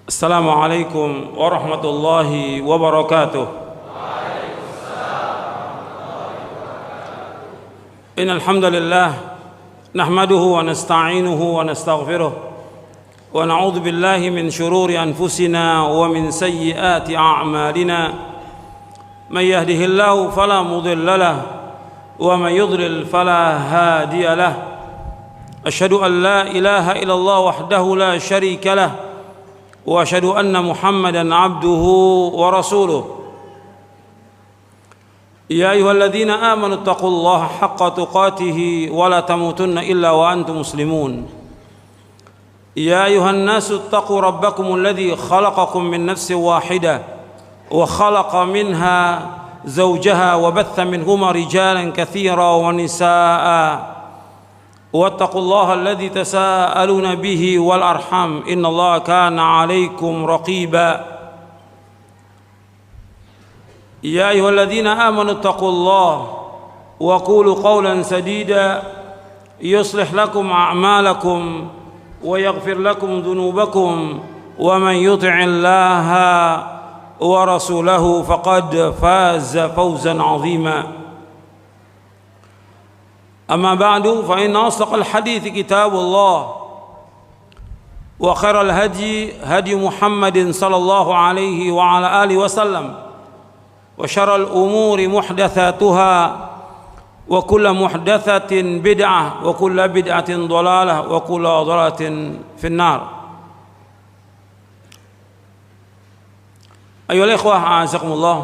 Assalamualaikum warahmatullahi wabarakatuh. Innal hamdalillah nahmaduhu wa nasta'inuhu wa nastaghfiruh wa na'udzu billahi min shururi anfusina wa min sayyiati a'malina. May yahdihillahu fala mudilla lahu wa may yudlil fala hadiya lahu. Asyhadu an la ilaha illallah wahdahu la syarika lahu wa asyhadu anna Muhammadan abduhu wa rasuluh. Ya ayyuhalladzina amanu taqullaha haqqa tuqatih wa la tamutunna illa wa antum muslimun. Ya ayyuhan nasu taqu rabbakumul ladzi khalaqakum min nafsin wahidah wa khalaqa minha zawjaha wa batha minhuma rijalan katsiran wa nisaa'a. واتقوا الله الذي تساءلون به والأرحام إن الله كان عليكم رقيبا يا أيها الذين آمنوا اتقوا الله وقولوا قولا سديدا يصلح لكم أعمالكم ويغفر لكم ذنوبكم ومن يطع الله ورسوله فقد فاز فوزا عظيما. أما بعد فإن أصدق الحديث كتاب الله وخير الهدي هدي محمد صلى الله عليه وعلى آله وسلم وشر الأمور محدثاتها وكل محدثة بدعة وكل بدعة ضلالة وكل ضلالة في النار. Ayolah ikhwah a'azakumullah,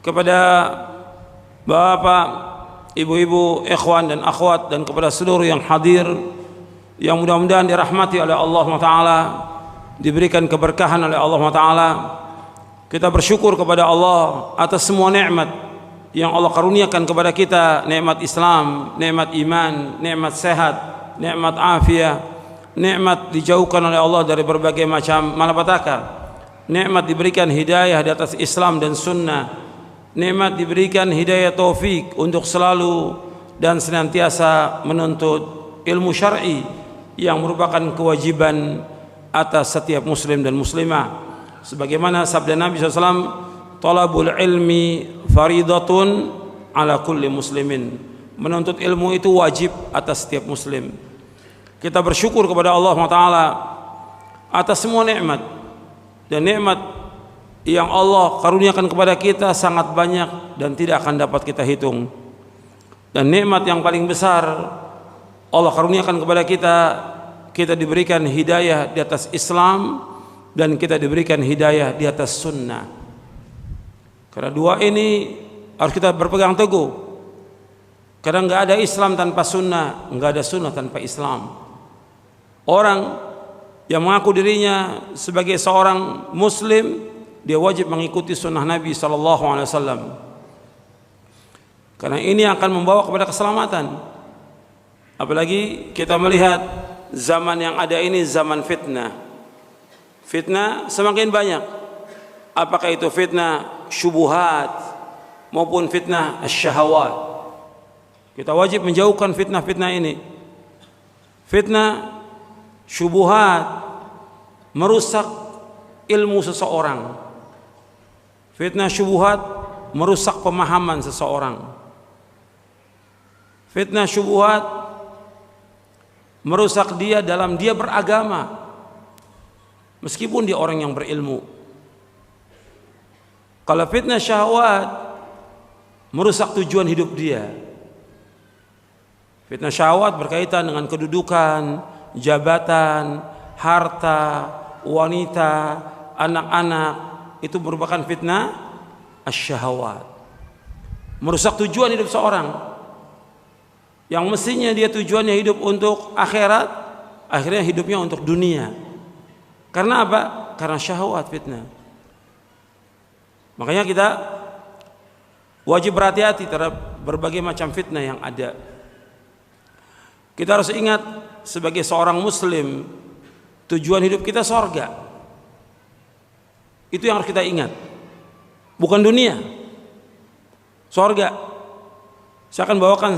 kepada bapak, ibu-ibu, ikhwan dan akhwat, dan kepada seluruh yang hadir yang mudah-mudahan dirahmati oleh Allah SWT, diberikan keberkahan oleh Allah SWT. Kita bersyukur kepada Allah atas semua nikmat yang Allah karuniakan kepada kita, nikmat Islam, nikmat iman, nikmat sehat, nikmat afiat, nikmat dijauhkan oleh Allah dari berbagai macam malapetaka, nikmat diberikan hidayah di atas Islam dan sunnah, nikmat diberikan hidayah taufik untuk selalu dan senantiasa menuntut ilmu syar'i yang merupakan kewajiban atas setiap muslim dan muslimah. Sebagaimana sabda Nabi SAW, talabul ilmi faridatun ala kulli muslimin. Menuntut ilmu itu wajib atas setiap muslim. Kita bersyukur kepada Allah SWT atas semua nikmat, dan nikmat yang Allah karuniakan kepada kita sangat banyak dan tidak akan dapat kita hitung. Dan nikmat yang paling besar Allah karuniakan kepada kita, kita diberikan hidayah di atas Islam dan kita diberikan hidayah di atas sunnah. Karena dua ini harus kita berpegang teguh. Karena nggak ada Islam tanpa sunnah, nggak ada sunnah tanpa Islam. Orang yang mengaku dirinya sebagai seorang muslim, dia wajib mengikuti sunnah Nabi SAW, karena ini akan membawa kepada keselamatan. Apalagi kita melihat zaman yang ada ini zaman fitnah. Fitnah semakin banyak, apakah itu fitnah syubuhat maupun fitnah syahwat. Kita wajib menjauhkan fitnah-fitnah ini. Fitnah syubuhat merusak ilmu seseorang. Fitnah syubhat merusak pemahaman seseorang. Fitnah syubhat merusak dia dalam dia beragama, meskipun dia orang yang berilmu. Kalau fitnah syahwat merusak tujuan hidup dia. Fitnah syahwat berkaitan dengan kedudukan, jabatan, harta, wanita, anak-anak. Itu merupakan fitnah asyahawat, merusak tujuan hidup seorang yang mestinya dia tujuannya hidup untuk akhirat, akhirnya hidupnya untuk dunia. Karena apa? Karena syahwat fitnah. Makanya kita wajib berhati-hati terhadap berbagai macam fitnah yang ada. Kita harus ingat sebagai seorang muslim, tujuan hidup kita surga. Itu yang harus kita ingat, bukan dunia, surga. Saya akan bawakan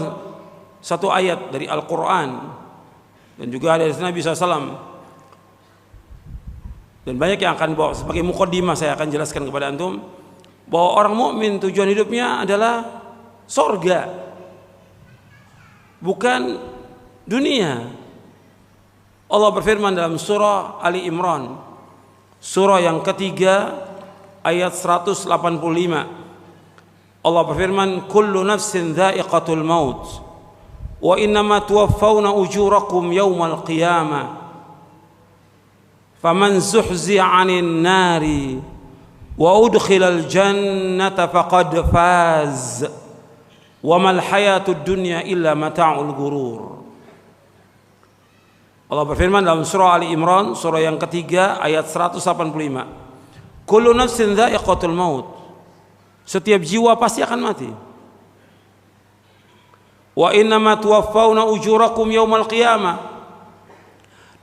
satu ayat dari Al-Quran dan juga dari Nabi SAW Dan banyak yang akan bawa sebagai mukaddimah, saya akan jelaskan kepada antum bahwa orang mukmin tujuan hidupnya adalah surga, bukan dunia. Allah berfirman dalam surah Ali Imran, surah yang ketiga ayat 185. Allah berfirman, kullu nafsin dha'iqatul maut wa innama tuwaffawna ujurakum yawmal qiyamah faman zuhzi'a 'anil nari wa udkhilal jannata faqad faz wa mal hayatud dunya illa mata'ul ghurur. Allah berfirman dalam surah Ali Imran, surah yang ketiga ayat 185. Kullu nafsin dha'iqatul maut. Setiap jiwa pasti akan mati. Wa innama tuwaffawna ujurakum yaumal qiyamah.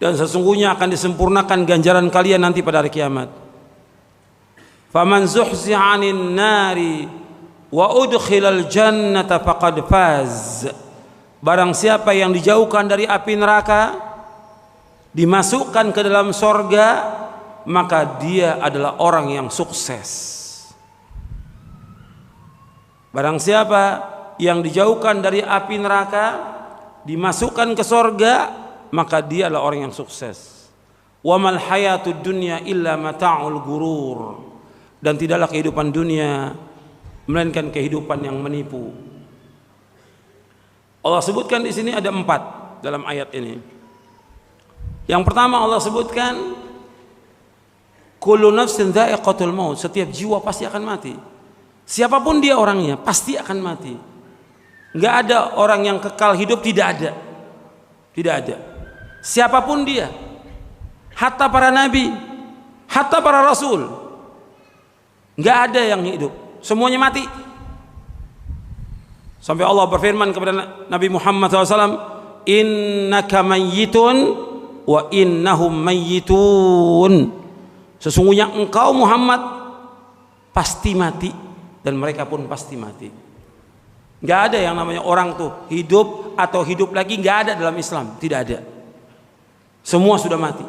Dan sesungguhnya akan disempurnakan ganjaran kalian nanti pada hari kiamat. Faman zuhzi'a 'anil nari wa udkhilal jannata faqad faz. Barang siapa yang dijauhkan dari api neraka, dimasukkan ke dalam sorga, maka dia adalah orang yang sukses. Barang siapa yang dijauhkan dari api neraka, dimasukkan ke sorga, maka dia adalah orang yang sukses. Wa mal hayatud dunya illa mata'ul ghurur. Dan tidaklah kehidupan dunia melainkan kehidupan yang menipu. Allah sebutkan di sini ada 4 dalam ayat ini. Yang pertama Allah sebutkan kullu nafsin dha'iqatul maut, setiap jiwa pasti akan mati. Siapapun dia orangnya pasti akan mati. Enggak ada orang yang kekal hidup, tidak ada. Tidak ada. Siapapun dia, hatta para nabi, hatta para rasul, nggak ada yang hidup, semuanya mati. Sampai Allah berfirman kepada Nabi Muhammad SAW, innaka mayyitun wa innahum mayyitun. Sesungguhnya engkau Muhammad pasti mati dan mereka pun pasti mati. Nggak ada yang namanya orang tuh hidup atau hidup lagi, nggak ada dalam Islam, tidak ada. Semua sudah mati.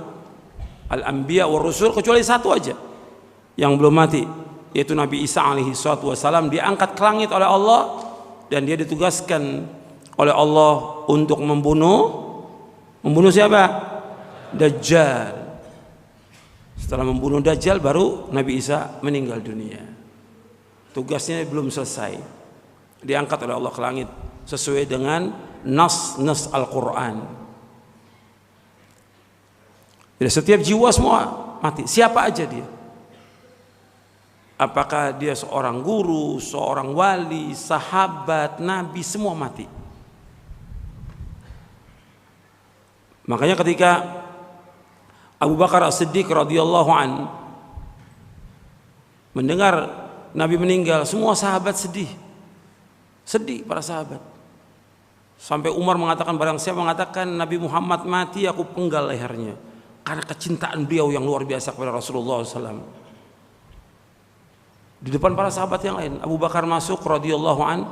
Al-anbiya wa rusul, kecuali satu aja yang belum mati, yaitu Nabi Isa alaihi wassalam. Diangkat ke langit oleh Allah dan dia ditugaskan oleh Allah untuk membunuh siapa? Dajjal. Setelah membunuh Dajjal baru Nabi Isa meninggal dunia. Tugasnya belum selesai. Diangkat oleh Allah ke langit sesuai dengan nas Al-Quran. Jadi setiap jiwa semua mati, siapa aja dia. Apakah dia seorang guru, seorang wali, sahabat, nabi, semua mati. Makanya ketika Abu Bakar As-Siddiq radhiyallahu an mendengar Nabi meninggal, semua sahabat sedih. Sedih para sahabat. Sampai Umar mengatakan, barang siapa mengatakan Nabi Muhammad mati, aku penggal lehernya. Karena kecintaan beliau yang luar biasa kepada Rasulullah SAW. Di depan para sahabat yang lain, Abu Bakar masuk radhiyallahu an,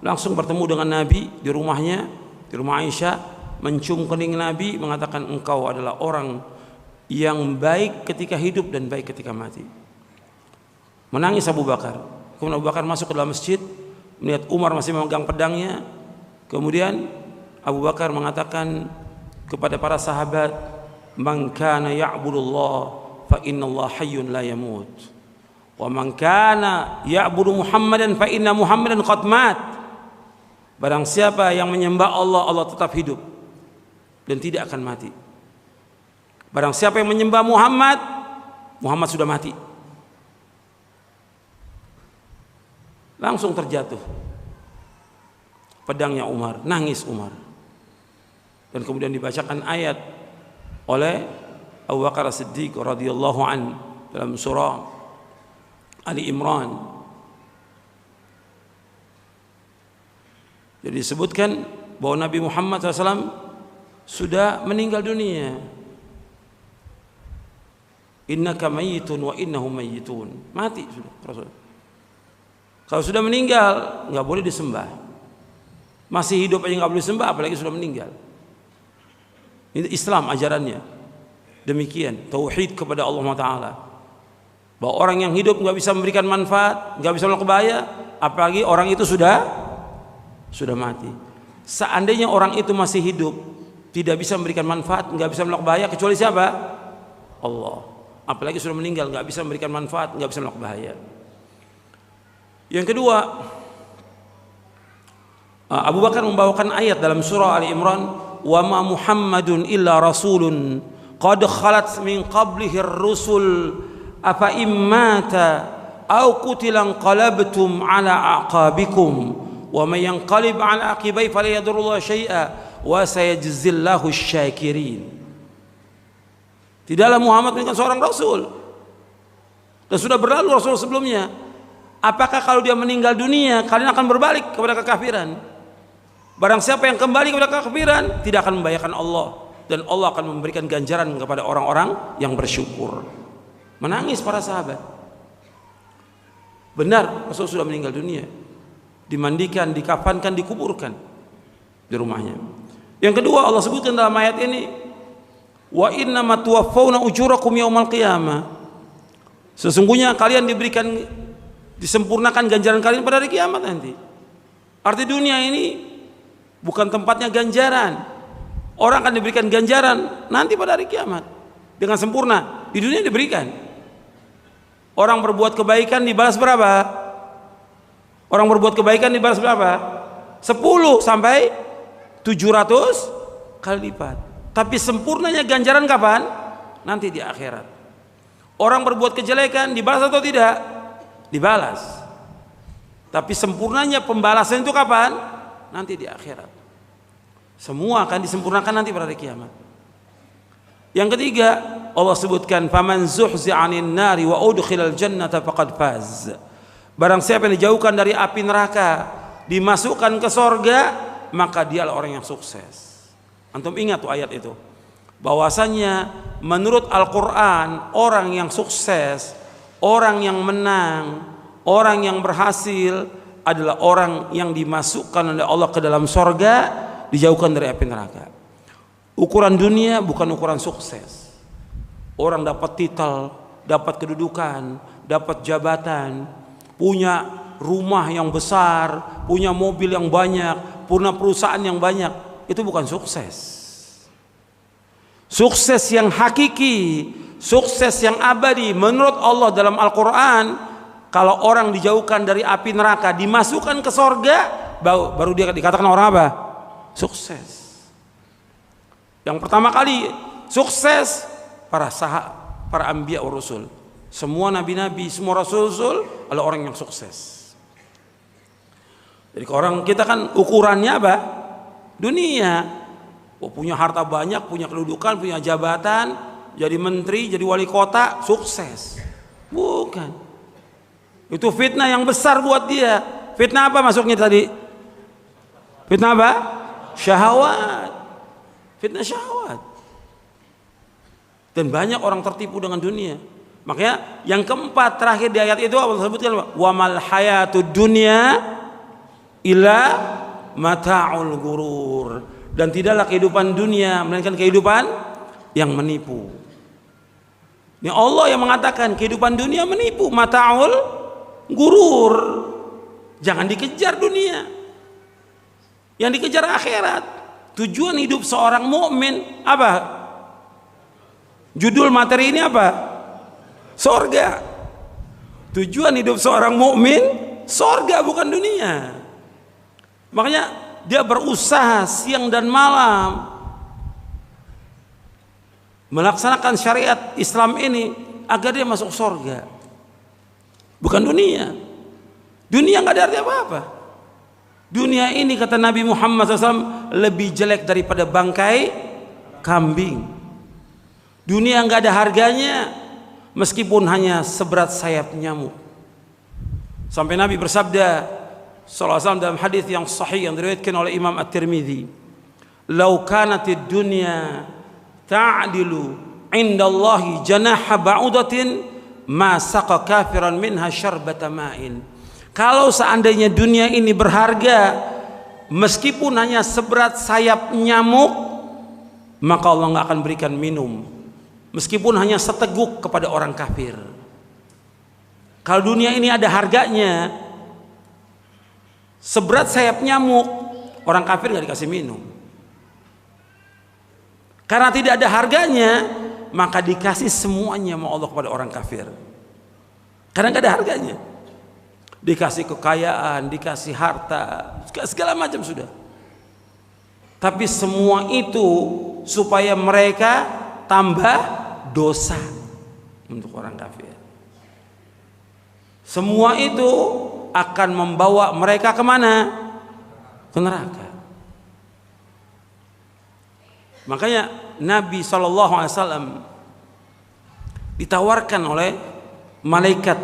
langsung bertemu dengan Nabi di rumahnya, di rumah Aisyah, mencium kening Nabi, mengatakan engkau adalah orang yang baik ketika hidup dan baik ketika mati. Menangis Abu Bakar. Kemudian Abu Bakar masuk ke dalam masjid, melihat Umar masih memegang pedangnya. Kemudian Abu Bakar mengatakan kepada para sahabat, man kana ya'budullah fa innallaha hayyun la yamut wa man kana ya'budu Muhammadan fa inna Muhammadan qad mat. Barang siapa yang menyembah Allah, Allah tetap hidup dan tidak akan mati. Barang siapa yang menyembah Muhammad, Muhammad sudah mati. Langsung terjatuh pedangnya Umar, nangis Umar. Dan kemudian dibacakan ayat oleh Abu Bakar As-Siddiq radhiyallahu an dalam surah Ali Imran. Jadi disebutkan bahwa Nabi Muhammad SAW sudah meninggal dunia. Innaka mayyitun wa innahum mayyitun. Mati sudah Rasul. Kalau sudah meninggal nggak boleh disembah. Masih hidup aja nggak boleh disembah, apalagi sudah meninggal. Ini Islam ajarannya. Demikian tauhid kepada Allah Taala. Bahwa orang yang hidup nggak bisa memberikan manfaat, nggak bisa menolak bahaya, apalagi orang itu sudah mati. Seandainya orang itu masih hidup, tidak bisa memberikan manfaat, nggak bisa menolak bahaya, kecuali siapa? Allah. Apalagi sudah meninggal, nggak bisa memberikan manfaat, nggak bisa menolak bahaya. Yang kedua, Abu Bakar membawakan ayat dalam surah Ali Imran, wa ma Muhammadun illa rasulun qad khalat min qablihi ar-rusul afa immata aw qutilan qalabtum ala aqabikum wa may yanqalib ala aqibai fala yadurullah syai'a wa sayajzillahu asy-syakirin. Tidaklah Muhammad bukan seorang rasul, dan sudah berlalu rasul sebelumnya. Apakah kalau dia meninggal dunia kalian akan berbalik kepada kekafiran? Barang siapa yang kembali kepada kekafiran tidak akan membahayakan Allah, dan Allah akan memberikan ganjaran kepada orang-orang yang bersyukur. Menangis para sahabat. Benar, Rasul sudah meninggal dunia, dimandikan, dikafankan, dikuburkan di rumahnya. Yang kedua, Allah sebutkan dalam ayat ini, wa innama tuwaffawna ujurakum yaumal qiyamah. Sesungguhnya kalian disempurnakan ganjaran kalian pada hari kiamat nanti. Arti dunia ini bukan tempatnya ganjaran. Orang akan diberikan ganjaran nanti pada hari kiamat dengan sempurna. Di dunia diberikan. Orang berbuat kebaikan dibalas berapa? Orang berbuat kebaikan dibalas berapa? 10 sampai 700 kali lipat. Tapi sempurnanya ganjaran kapan? Nanti di akhirat. Orang berbuat kejelekan dibalas atau tidak? Dibalas. Tapi sempurnanya pembalasan itu kapan? Nanti di akhirat. Semua akan disempurnakan nanti pada hari kiamat. Yang ketiga, Allah sebutkan faman zuhzi 'anil nari wa udkhilal jannata faqad faz. Barang siapa yang dijauhkan dari api neraka, dimasukkan ke sorga, maka dialah orang yang sukses. Antum ingat tuh ayat itu. Bahwasanya menurut Al-Qur'an, orang yang sukses, orang yang menang, orang yang berhasil adalah orang yang dimasukkan oleh Allah ke dalam sorga, dijauhkan dari api neraka. Ukuran dunia bukan ukuran sukses. Orang dapat titel, dapat kedudukan, dapat jabatan, punya rumah yang besar, punya mobil yang banyak, punya perusahaan yang banyak, itu bukan sukses. Sukses yang hakiki, sukses yang abadi menurut Allah dalam Al-Quran, kalau orang dijauhkan dari api neraka, dimasukkan ke sorga, baru dia dikatakan orang apa? Sukses. Yang pertama kali sukses para anbiya wa rasul. Semua nabi-nabi, semua rasul-rasul adalah orang yang sukses. Jadi orang kita kan ukurannya apa? Dunia. Punya harta banyak, punya kedudukan, punya jabatan, jadi menteri, jadi wali kota, sukses. Bukan. Itu fitnah yang besar buat dia. Fitnah apa masuknya tadi? Fitnah apa? Syahwat. Fitnah syahwat. Dan banyak orang tertipu dengan dunia. Makanya yang keempat terakhir di ayat itu Allah sebutkan wa mal hayatud dunya illa mata'ul gurur. Dan tidaklah kehidupan dunia melainkan kehidupan yang menipu. Ini Allah yang mengatakan kehidupan dunia menipu, mata'ul gurur. Jangan dikejar dunia. Yang dikejar akhirat. Tujuan hidup seorang mukmin apa? Judul materi ini apa? Sorga. Tujuan hidup seorang mukmin sorga, bukan dunia. Makanya dia berusaha siang dan malam melaksanakan syariat Islam ini agar dia masuk sorga, bukan dunia. Dunia nggak ada arti apa-apa. Dunia ini kata Nabi Muhammad SAW lebih jelek daripada bangkai kambing. Dunia nggak ada harganya meskipun hanya seberat sayap nyamuk. Sampai Nabi bersabda sallallahu alaihi wasallam dalam hadis yang sahih yang diriwayatkan oleh Imam At-Tirmidzi, "Lau kanatid dunya ta'dilu 'indallahi janaha ba'udatin ma saqa kafiran minha syarbata ma'in." Kalau seandainya dunia ini berharga meskipun hanya seberat sayap nyamuk, maka Allah nggak akan berikan minum meskipun hanya seteguk kepada orang kafir. Kalau dunia ini ada harganya, seberat sayap nyamuk, orang kafir nggak dikasih minum. Karena tidak ada harganya, maka dikasih semuanya sama Allah kepada orang kafir. Karena nggak ada harganya. Dikasih kekayaan, dikasih harta, segala macam sudah. Tapi semua itu supaya mereka tambah dosa untuk orang kafir. Semua itu akan membawa mereka kemana? Ke neraka. Makanya Nabi SAW ditawarkan oleh malaikat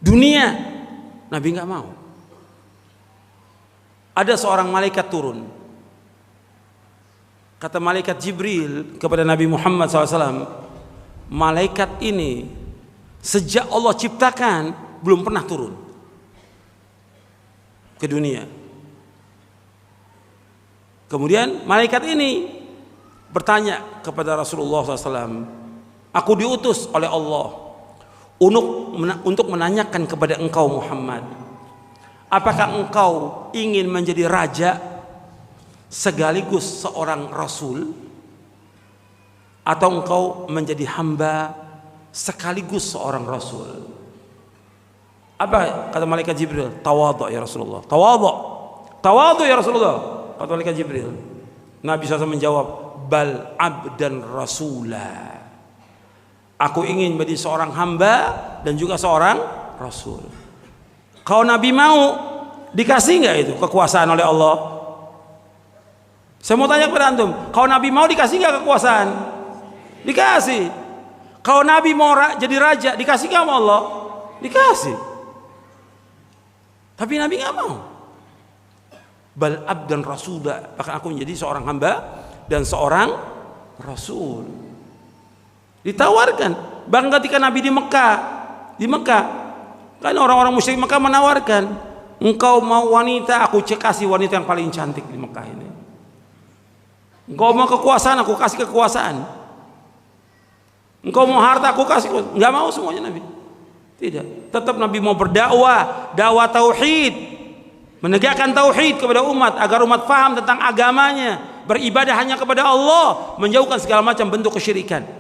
dunia, Nabi nggak mau. Ada seorang malaikat turun, kata malaikat Jibril kepada Nabi Muhammad SAW, malaikat ini sejak Allah ciptakan belum pernah turun ke dunia. Kemudian malaikat ini bertanya kepada Rasulullah SAW, aku diutus oleh Allah untuk menanyakan kepada engkau Muhammad, apakah engkau ingin menjadi raja sekaligus seorang rasul, atau engkau menjadi hamba sekaligus seorang rasul? Apa kata malaikat Jibril? Tawadhu ya Rasulullah. Tawadhu ya Rasulullah, kata malaikat Jibril. Nabi SAW menjawab, bal abdan rasulah. Aku ingin menjadi seorang hamba dan juga seorang rasul. Kalau Nabi mau, dikasih nggak itu kekuasaan oleh Allah? Saya mau tanya kepada antum, kalau Nabi mau dikasih nggak kekuasaan? Dikasih. Kalau Nabi mau jadi raja, dikasih nggak sama Allah? Dikasih. Tapi Nabi nggak mau. Bal abdan rasulah, bahkan aku menjadi seorang hamba dan seorang rasul. Ditawarkan. Bahkan ketika Nabi di Mekah kan orang-orang musyrik Mekah menawarkan, engkau mau wanita, aku kasih wanita yang paling cantik di Mekah ini. Engkau mau kekuasaan, aku kasih kekuasaan. Engkau mau harta, aku kasih. Nggak mau semuanya Nabi. Tidak. Tetap Nabi mau berdakwah, dakwah tauhid, menegakkan tauhid kepada umat agar umat faham tentang agamanya, beribadah hanya kepada Allah, menjauhkan segala macam bentuk kesyirikan.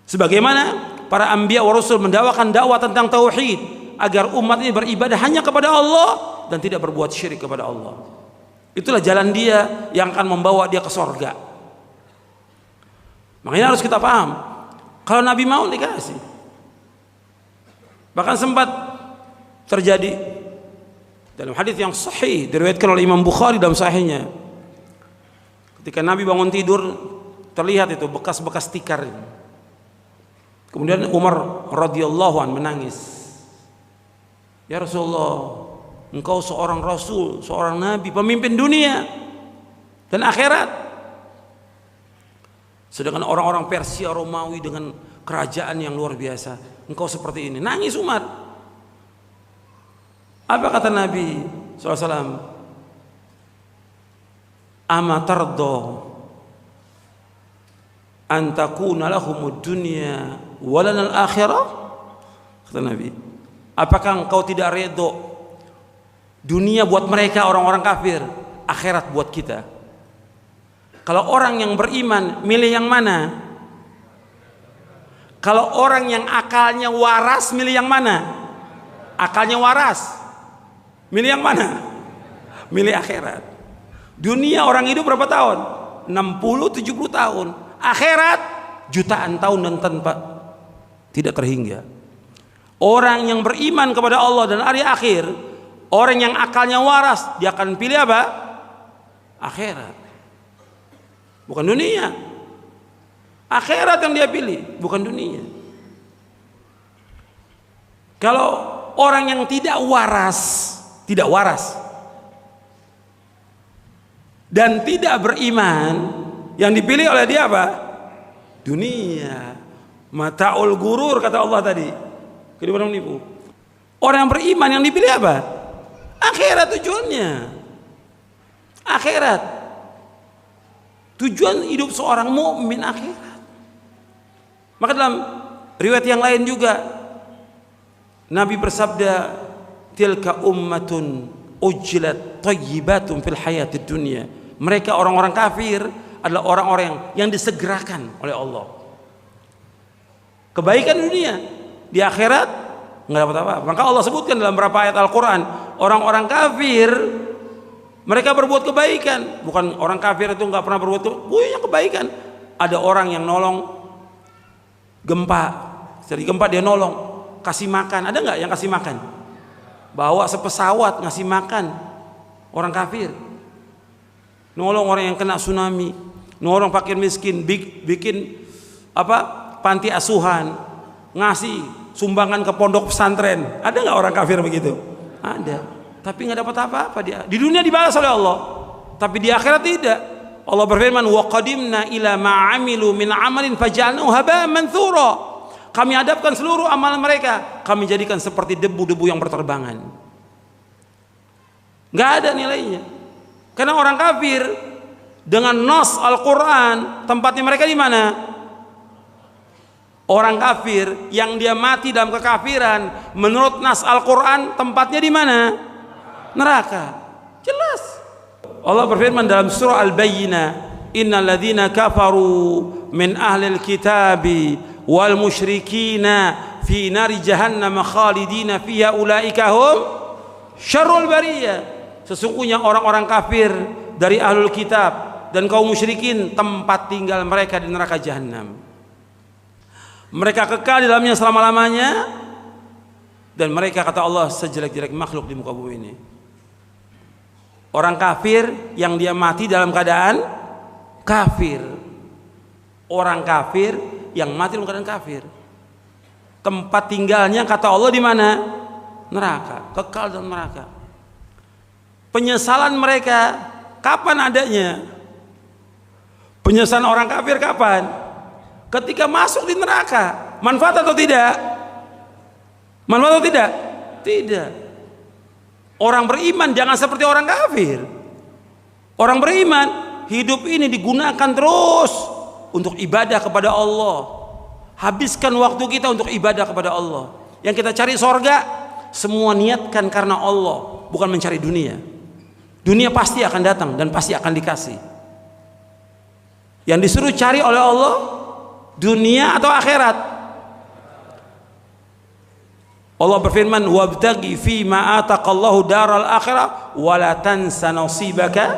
Sebagaimana para anbiya wa rasul mendakwakan dakwah tentang tauhid agar umat ini beribadah hanya kepada Allah dan tidak berbuat syirik kepada Allah. Itulah jalan dia yang akan membawa dia ke surga. Makanya harus kita paham, kalau Nabi mau dikasih. Bahkan sempat terjadi dalam hadis yang sahih diriwayatkan oleh Imam Bukhari dalam sahihnya, ketika Nabi bangun tidur terlihat itu bekas-bekas tikar. Kemudian Umar radhiyallahu anhu menangis. Ya Rasulullah, engkau seorang rasul, seorang nabi, pemimpin dunia dan akhirat. Sedangkan orang-orang Persia, Romawi dengan kerajaan yang luar biasa, engkau seperti ini. Nangis Umar. Apa kata Nabi SAW? Ama tardo an takuna lahumud dunya walana al-akhirah? Kata Nabi, apakah engkau tidak redho dunia buat mereka orang-orang kafir, akhirat buat kita? Kalau orang yang beriman milih yang mana? Kalau orang yang akalnya waras milih yang mana? Akalnya waras milih yang mana? Milih akhirat. Dunia orang hidup berapa tahun? 60-70 tahun. Akhirat jutaan tahun dan tanpa tidak terhingga. Orang yang beriman kepada Allah dan hari akhir, orang yang akalnya waras, dia akan pilih apa? Akhirat, bukan dunia. Akhirat yang dia pilih, bukan dunia. Kalau orang yang tidak waras dan tidak beriman, yang dipilih oleh dia apa? Dunia. Mata'ul gurur kata Allah tadi. Kehidupan menipu. Orang yang beriman yang dipilih apa? Akhirat tujuannya. Akhirat. Tujuan hidup seorang mukmin akhirat. Maka dalam riwayat yang lain juga Nabi bersabda, tilka ummatun ujjilat thayyibatun fil hayatid dunya. Mereka orang-orang kafir adalah orang-orang yang disegerakan oleh Allah. Kebaikan dunia, di akhirat nggak dapat apa-apa. Maka Allah sebutkan dalam beberapa ayat Al-Quran, orang-orang kafir mereka berbuat kebaikan. Bukan orang kafir itu nggak pernah berbuat kebaikan. Ada orang yang nolong gempa, jadi gempa dia nolong, kasih makan. Ada nggak yang kasih makan? Bawa sepesawat ngasih makan orang kafir. Nolong orang yang kena tsunami, nolong fakir miskin, bikin panti asuhan, ngasih sumbangan ke pondok pesantren. Ada nggak orang kafir begitu? Ada. Tapi nggak dapat apa-apa dia. Di dunia dibalas oleh Allah, tapi di akhirat tidak. Allah berfirman, wa qadimna ila ma amilu min amalin faj'alnahu haba'an manthura. Kami hadapkan seluruh amalan mereka, kami jadikan seperti debu-debu yang berterbangan. Nggak ada nilainya. Karena orang kafir dengan nas Al-Quran, tempatnya mereka di mana? Orang kafir yang dia mati dalam kekafiran, menurut nas Al-Quran tempatnya di mana? Neraka. Jelas. Allah berfirman dalam surah Al-Bayyinah, innal ladzina kafaru min ahlil kitabi wal musyrikina fi nari jahannam khalidina fiha ulaika hum syarrul bariyah. Sesungguhnya orang-orang kafir dari ahlul kitab dan kaum musyrikin, tempat tinggal mereka di neraka jahanam. Mereka kekal di dalamnya selama-lamanya, dan mereka, kata Allah, sejelek-jelek makhluk di muka bumi ini. Orang kafir yang dia mati dalam keadaan kafir. Orang kafir yang mati dalam keadaan kafir, tempat tinggalnya, kata Allah, di mana? Neraka, kekal dalam neraka. Penyesalan mereka kapan adanya? Penyesalan orang kafir kapan? Ketika masuk di neraka. Manfaat atau tidak? Manfaat atau tidak? Tidak. Orang beriman jangan seperti orang kafir. Orang beriman hidup ini digunakan terus untuk ibadah kepada Allah. Habiskan waktu kita untuk ibadah kepada Allah. Yang kita cari sorga, semua niatkan karena Allah, bukan mencari dunia. Dunia pasti akan datang dan pasti akan dikasih. Yang disuruh cari oleh Allah, dunia atau akhirat? Allah berfirman, wabtaghi fi ma ataqallahu daral akhirah wa la tansa nasibaka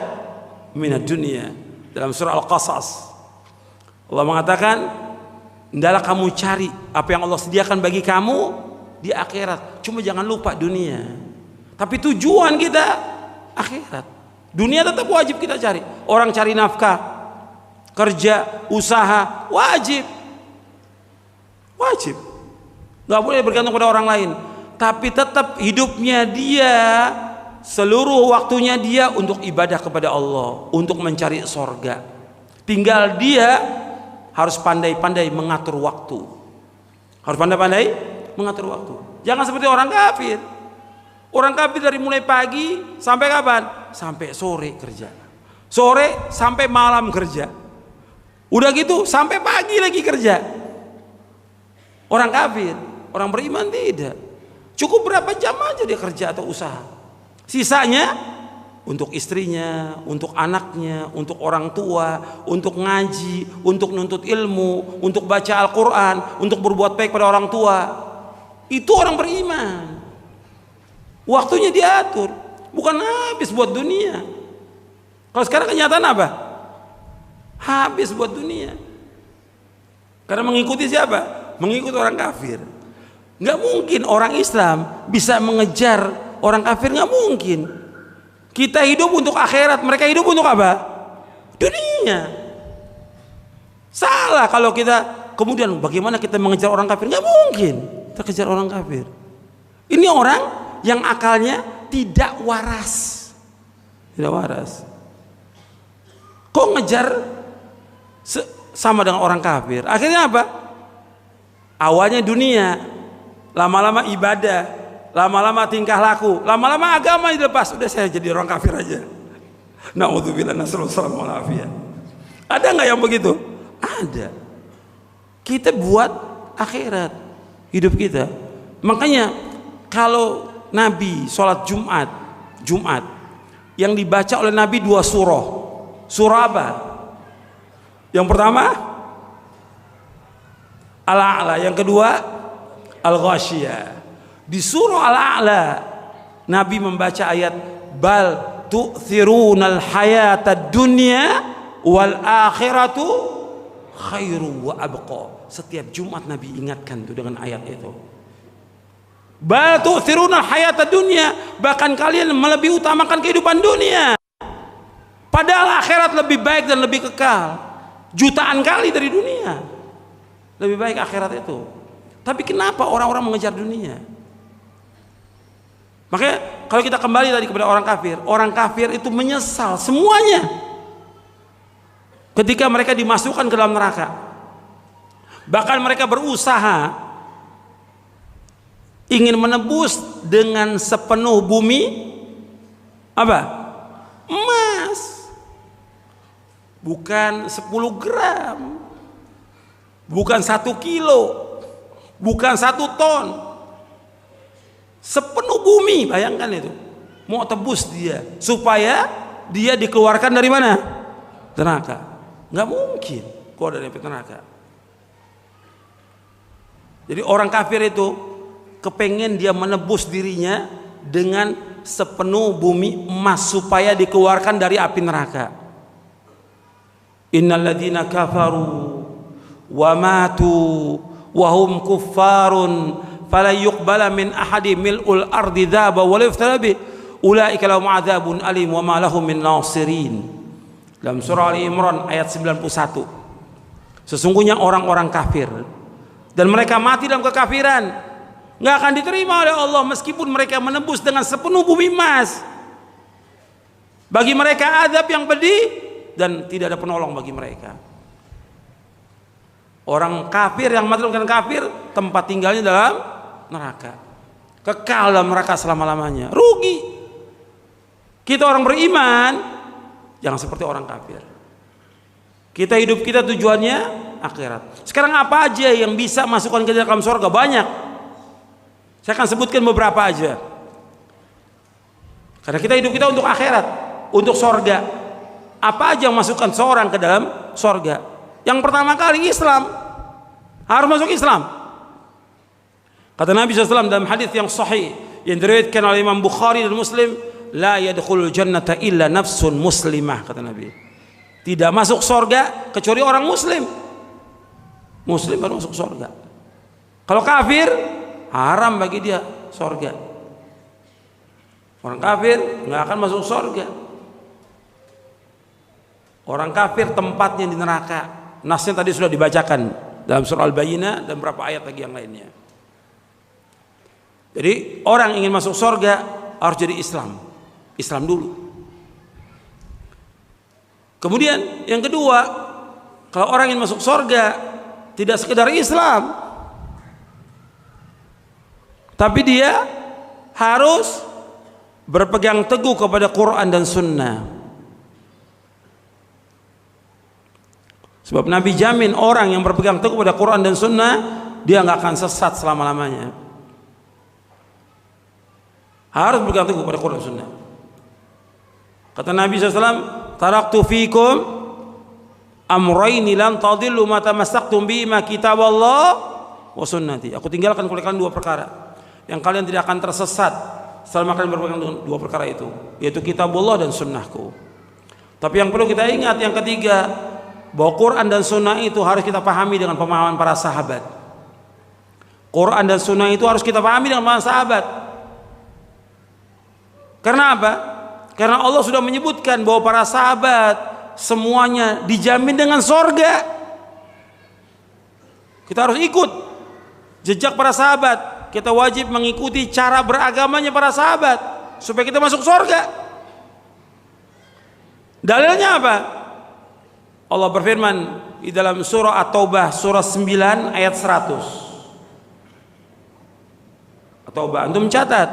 minad dunya. Dalam surah Al-Qasas Allah mengatakan, hendaklah kamu cari apa yang Allah sediakan bagi kamu di akhirat, cuma jangan lupa dunia. Tapi tujuan kita akhirat. Dunia tetap wajib kita cari. Orang cari nafkah, kerja, usaha, wajib. Nggak boleh bergantung pada orang lain. Tapi tetap hidupnya dia, seluruh waktunya dia untuk ibadah kepada Allah, untuk mencari sorga. Tinggal dia harus pandai-pandai mengatur waktu. Harus pandai-pandai mengatur waktu. Jangan seperti orang kafir. Orang kafir dari mulai pagi sampai kapan? Sampai sore kerja. Sore sampai malam kerja. Udah gitu sampai pagi lagi kerja. Orang kafir. Orang beriman tidak. Cukup berapa jam aja dia kerja atau usaha. Sisanya untuk istrinya, untuk anaknya, untuk orang tua, untuk ngaji, untuk nuntut ilmu, untuk baca Al-Quran, untuk berbuat baik pada orang tua. Itu orang beriman. Waktunya diatur, bukan habis buat dunia. Kalau sekarang kenyataan apa? Habis buat dunia. Karena mengikuti siapa? Mengikuti orang kafir. Nggak mungkin orang Islam bisa mengejar orang kafir, nggak mungkin. Kita hidup untuk akhirat, mereka hidup untuk apa? Dunia. Salah kalau kita kemudian bagaimana kita mengejar orang kafir? Nggak mungkin kita kejar orang kafir. Ini orang yang akalnya tidak waras. Tidak waras. Kok ngejar sama dengan orang kafir? Akhirnya apa? Awalnya dunia, lama-lama ibadah, lama-lama tingkah laku, lama-lama agama dilepas. Udah saya jadi orang kafir aja. Na'udzubillah, nasallallahu alaihi wasallam. Ada nggak yang begitu? Ada. Kita buat akhirat hidup kita. Makanya kalau Nabi sholat Jumat yang dibaca oleh Nabi 2 surah. Surah apa? Yang pertama Al-A'la, yang kedua Al-Ghasyiyah. Di surah Al-A'la Nabi membaca ayat bal tu'thirunal hayatad dunya wal akhiratu khairu wa abqa. Setiap Jumat Nabi ingatkan tuh dengan ayat itu. Bal tu'thirunal hayatad dunya, bahkan kalian lebih utamakan kehidupan dunia. Padahal akhirat lebih baik dan lebih kekal. Jutaan kali dari dunia. Lebih baik akhirat itu. Tapi kenapa orang-orang mengejar dunia? Makanya kalau kita kembali tadi kepada orang kafir itu menyesal semuanya ketika mereka dimasukkan ke dalam neraka. Bahkan mereka berusaha ingin menebus dengan sepenuh bumi apa? Emas. Bukan 10 gram, bukan 1 kilo, bukan 1 ton, sepenuh bumi. Bayangkan itu, mau tebus dia supaya dia dikeluarkan dari mana? Neraka. Nggak mungkin keluar dari neraka. Jadi orang kafir itu kepengen dia menebus dirinya dengan sepenuh bumi emas supaya dikeluarkan dari api neraka. Innal ladzina kafaru wa matu wa hum kuffarun fala yuqbala min ahadi mil'ul ardi dzaba wa la yuftara bi ulaika lahum adzabun alim wa ma lahum min nasirin. Dalam surah Ali Imran ayat 91. Sesungguhnya orang-orang kafir dan mereka mati dalam kekafiran nggak akan diterima oleh Allah meskipun mereka menembus dengan sepenuh bumi emas. Bagi mereka azab yang pedih dan tidak ada penolong bagi mereka. Orang kafir yang mati dalam kafir, tempat tinggalnya dalam neraka, kekal dalam neraka selama-lamanya. Rugi. Kita orang beriman jangan seperti orang kafir. Kita hidup kita tujuannya akhirat. Sekarang apa aja yang bisa masukkan kita dalam surga? Banyak. Saya akan sebutkan beberapa aja. Karena kita hidup kita untuk akhirat, untuk surga. Apa aja yang masukkan seorang ke dalam surga? Yang pertama kali Islam. Harus masuk Islam. Kata Nabi SAW dalam hadis yang sahih yang diriwayatkan oleh Imam Bukhari dan Muslim, la yadkhulul jannata illa nafsun muslimah, kata Nabi. Tidak masuk surga kecuali orang muslim. Muslim baru masuk surga. Kalau kafir haram bagi dia surga. Orang kafir nggak akan masuk surga. Orang kafir tempatnya di neraka. Nasnya tadi sudah dibacakan dalam surah Al-Bayyinah dan beberapa ayat lagi yang lainnya. Jadi orang ingin masuk surga harus jadi Islam. Islam dulu. Kemudian yang kedua, kalau orang ingin masuk surga tidak sekedar Islam, tapi dia harus berpegang teguh kepada Quran dan Sunnah. Sebab Nabi jamin orang yang berpegang teguh pada Quran dan Sunnah dia nggak akan sesat selama-lamanya. Harus berpegang teguh pada Quran dan Sunnah. Kata Nabi SAW, taraktu fikum amrayni lan tadillu ma tamassaktum bihima kitaballah wa sunnati. Aku tinggalkan oleh kalian 2 perkara yang kalian tidak akan tersesat selama kalian berpegang dengan 2 perkara itu, yaitu kitabullah dan sunnahku. Tapi yang perlu kita ingat yang ketiga, bahwa Quran dan Sunnah itu harus kita pahami dengan pemahaman para sahabat. Quran dan Sunnah itu harus kita pahami dengan pemahaman sahabat. Karena apa? Karena Allah sudah menyebutkan bahwa para sahabat semuanya dijamin dengan sorga. Kita harus ikut jejak para sahabat. Kita wajib mengikuti cara beragamanya para sahabat supaya kita masuk sorga. Dalilnya apa? Allah berfirman di dalam surah At-Taubah surah 9 ayat 100. At-Taubah, antum catat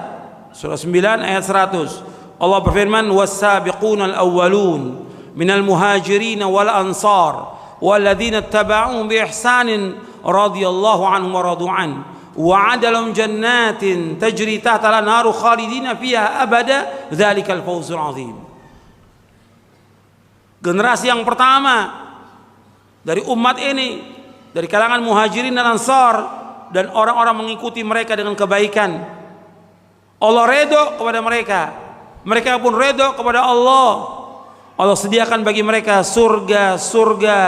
surah 9 ayat 100. Allah berfirman was-sabiqunal awwalun minal muhajirin wal ansar walladzina ittaba'uhum bi ihsanin radhiyallahu anhum wa radu an wa 'adalahum jannatin tajri tahtaha an-naru khalidina fiha abada dzalikal fawzul 'azim. Generasi yang pertama dari umat ini dari kalangan muhajirin dan ansar dan orang-orang mengikuti mereka dengan kebaikan. Allah redho kepada mereka, mereka pun redho kepada Allah. Allah sediakan bagi mereka surga-surga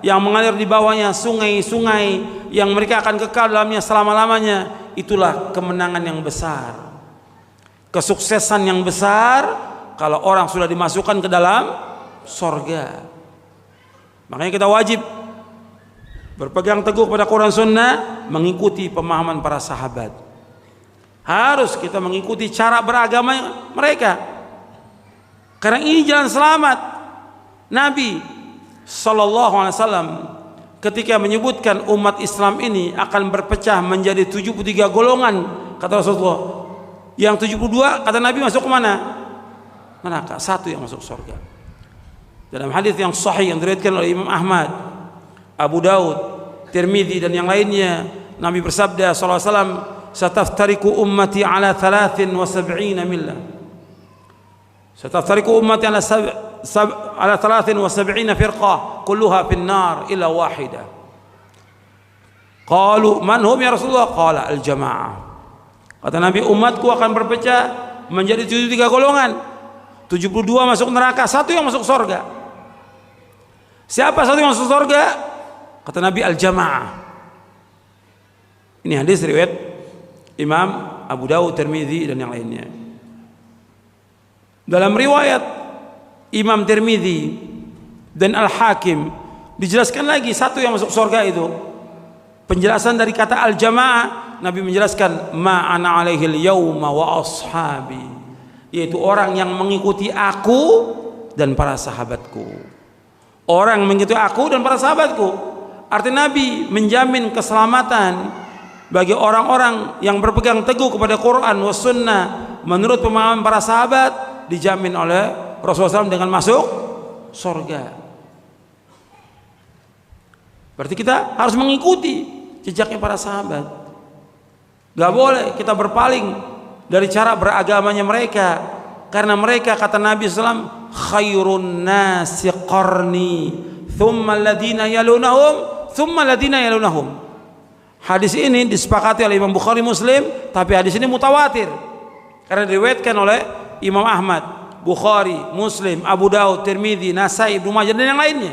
yang mengalir di bawahnya sungai-sungai yang mereka akan kekal dalamnya selama-lamanya. Itulah kemenangan yang besar, kesuksesan yang besar kalau orang sudah dimasukkan ke dalam surga. Makanya kita wajib berpegang teguh pada Quran Sunnah, mengikuti pemahaman para sahabat. Harus kita mengikuti cara beragama mereka. Karena ini jalan selamat. Nabi sallallahu alaihi wasallam ketika menyebutkan umat Islam ini akan berpecah menjadi 73 golongan, kata Rasulullah. Yang 72 kata Nabi masuk ke mana? Neraka. Satu yang masuk surga. Dalam hadis yang sahih yang diriwayatkan oleh Imam Ahmad, Abu Daud, Tirmidzi dan yang lainnya, Nabi bersabda sallallahu alaihi wasallam, "Sataftariku ummati ala 73 millah." Sataftariku ummati ala 73 firqah kulluha finnar illa wahidah. Qalu man hum ya Rasulullah? Qala al jamaah. Kata Nabi, umatku akan berpecah menjadi 73 golongan. 72 masuk neraka, satu yang masuk surga. Siapa satu yang masuk surga? Kata Nabi, al jamaah. Ini hadis riwayat Imam Abu Dawud, Tirmidzi dan yang lainnya. Dalam riwayat Imam Tirmidzi dan Al-Hakim dijelaskan lagi satu yang masuk surga itu. Penjelasan dari kata al-jamaah, Nabi menjelaskan ma ana alaihi al-yauma wa ashabi, yaitu orang yang mengikuti aku dan para sahabatku. Orang mengikuti aku dan para sahabatku. Artinya Nabi menjamin keselamatan bagi orang-orang yang berpegang teguh kepada Quran was sunnah menurut pemahaman para sahabat, dijamin oleh Rasulullah SAW dengan masuk surga. Berarti kita harus mengikuti jejaknya para sahabat. Gak boleh kita berpaling dari cara beragamanya mereka, karena mereka kata Nabi SAW, khairun nasi qarni thumma alladhina yalunahum thumma alladhina yalunahum. Hadis ini disepakati oleh Imam Bukhari, Muslim, tapi hadis ini mutawatir karena diriwayatkan oleh Imam Ahmad, Bukhari, Muslim, Abu Daud, Tirmidzi, Nasai, Ibnu Majah dan yang lainnya.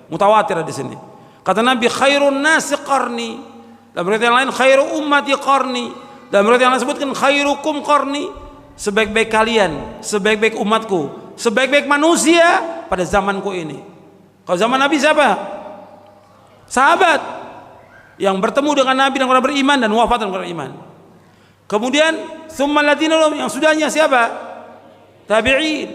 Mutawatir di sini. Kata Nabi, khairun nasi qarni. Dalam riwayat yang lain, khairu ummati qarni. Dalam riwayat yang lain sebutkan khairukum qarni. Sebaik-baik kalian, sebaik-baik umatku, sebaik-baik manusia pada zamanku ini. Kalau zaman Nabi siapa? Sahabat yang bertemu dengan Nabi dan orang beriman dan wafat dan orang beriman. Kemudian tsumma alladziina yang sudahnya siapa? Tabi'in.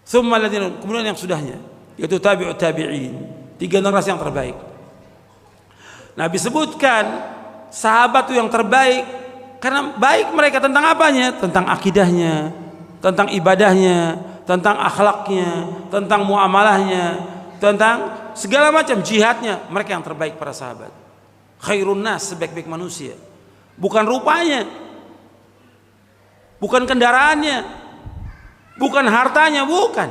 Tsumma alladziina, kemudian yang sudahnya yaitu tabi'ut tabi'in. 3 generasi yang terbaik. Nabi sebutkan sahabat itu yang terbaik karena baik mereka tentang apanya? Tentang akidahnya, tentang ibadahnya, tentang akhlaknya, tentang muamalahnya, tentang segala macam jihadnya. Mereka yang terbaik para sahabat. Khairun nas, sebaik-baik manusia. Bukan rupanya, bukan kendaraannya, bukan hartanya, bukan.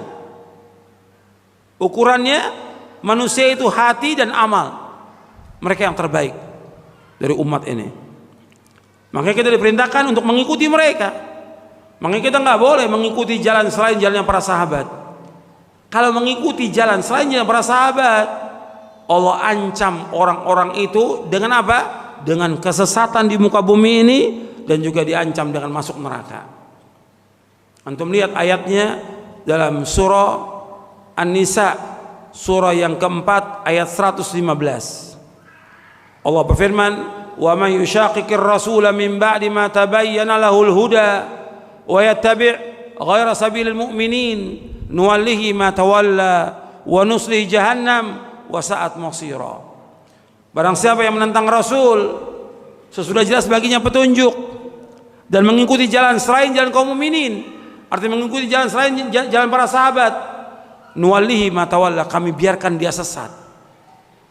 Ukurannya manusia itu hati dan amal. Mereka yang terbaik dari umat ini. Makanya kita diperintahkan untuk mengikuti mereka. Makanya kita nggak boleh mengikuti jalan selain jalannya para sahabat. Kalau mengikuti jalan selain jalan para sahabat, Allah ancam orang-orang itu dengan apa? Dengan kesesatan di muka bumi ini, dan juga diancam dengan masuk neraka. Antum lihat ayatnya dalam surah An-Nisa, surah yang keempat ayat 115. Allah berfirman, "Wa may yushaqiqir rasula min ba'di ma tabayyana lahul huda wa yattabi' ghayra sabilil mu'minin nuwallihi ma tawalla wa nuslihi jahannam wa sa'at masira." Barang siapa yang menentang Rasul sesudah jelas baginya petunjuk dan mengikuti jalan selain jalan kaum mukminin, artinya mengikuti jalan selain jalan para sahabat, nuwallihi ma tawalla, kami biarkan dia sesat.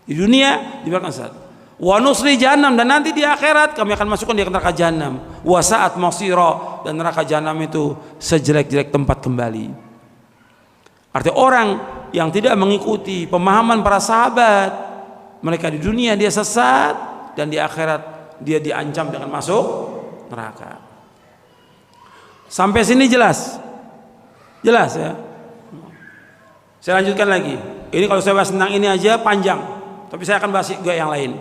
Di dunia dibiarkan sesat. Wa nusli jahannam, dan nanti di akhirat kami akan masukkan dia ke neraka jahanam. Wa sa'at masira, dan neraka jahanam itu sejelek-jelek tempat kembali. Artinya orang yang tidak mengikuti pemahaman para sahabat, mereka di dunia dia sesat, dan di akhirat dia diancam dengan masuk neraka. Sampai sini jelas? Jelas ya? Saya lanjutkan lagi. Ini kalau saya bahas tentang ini aja panjang, tapi saya akan bahas juga yang lain.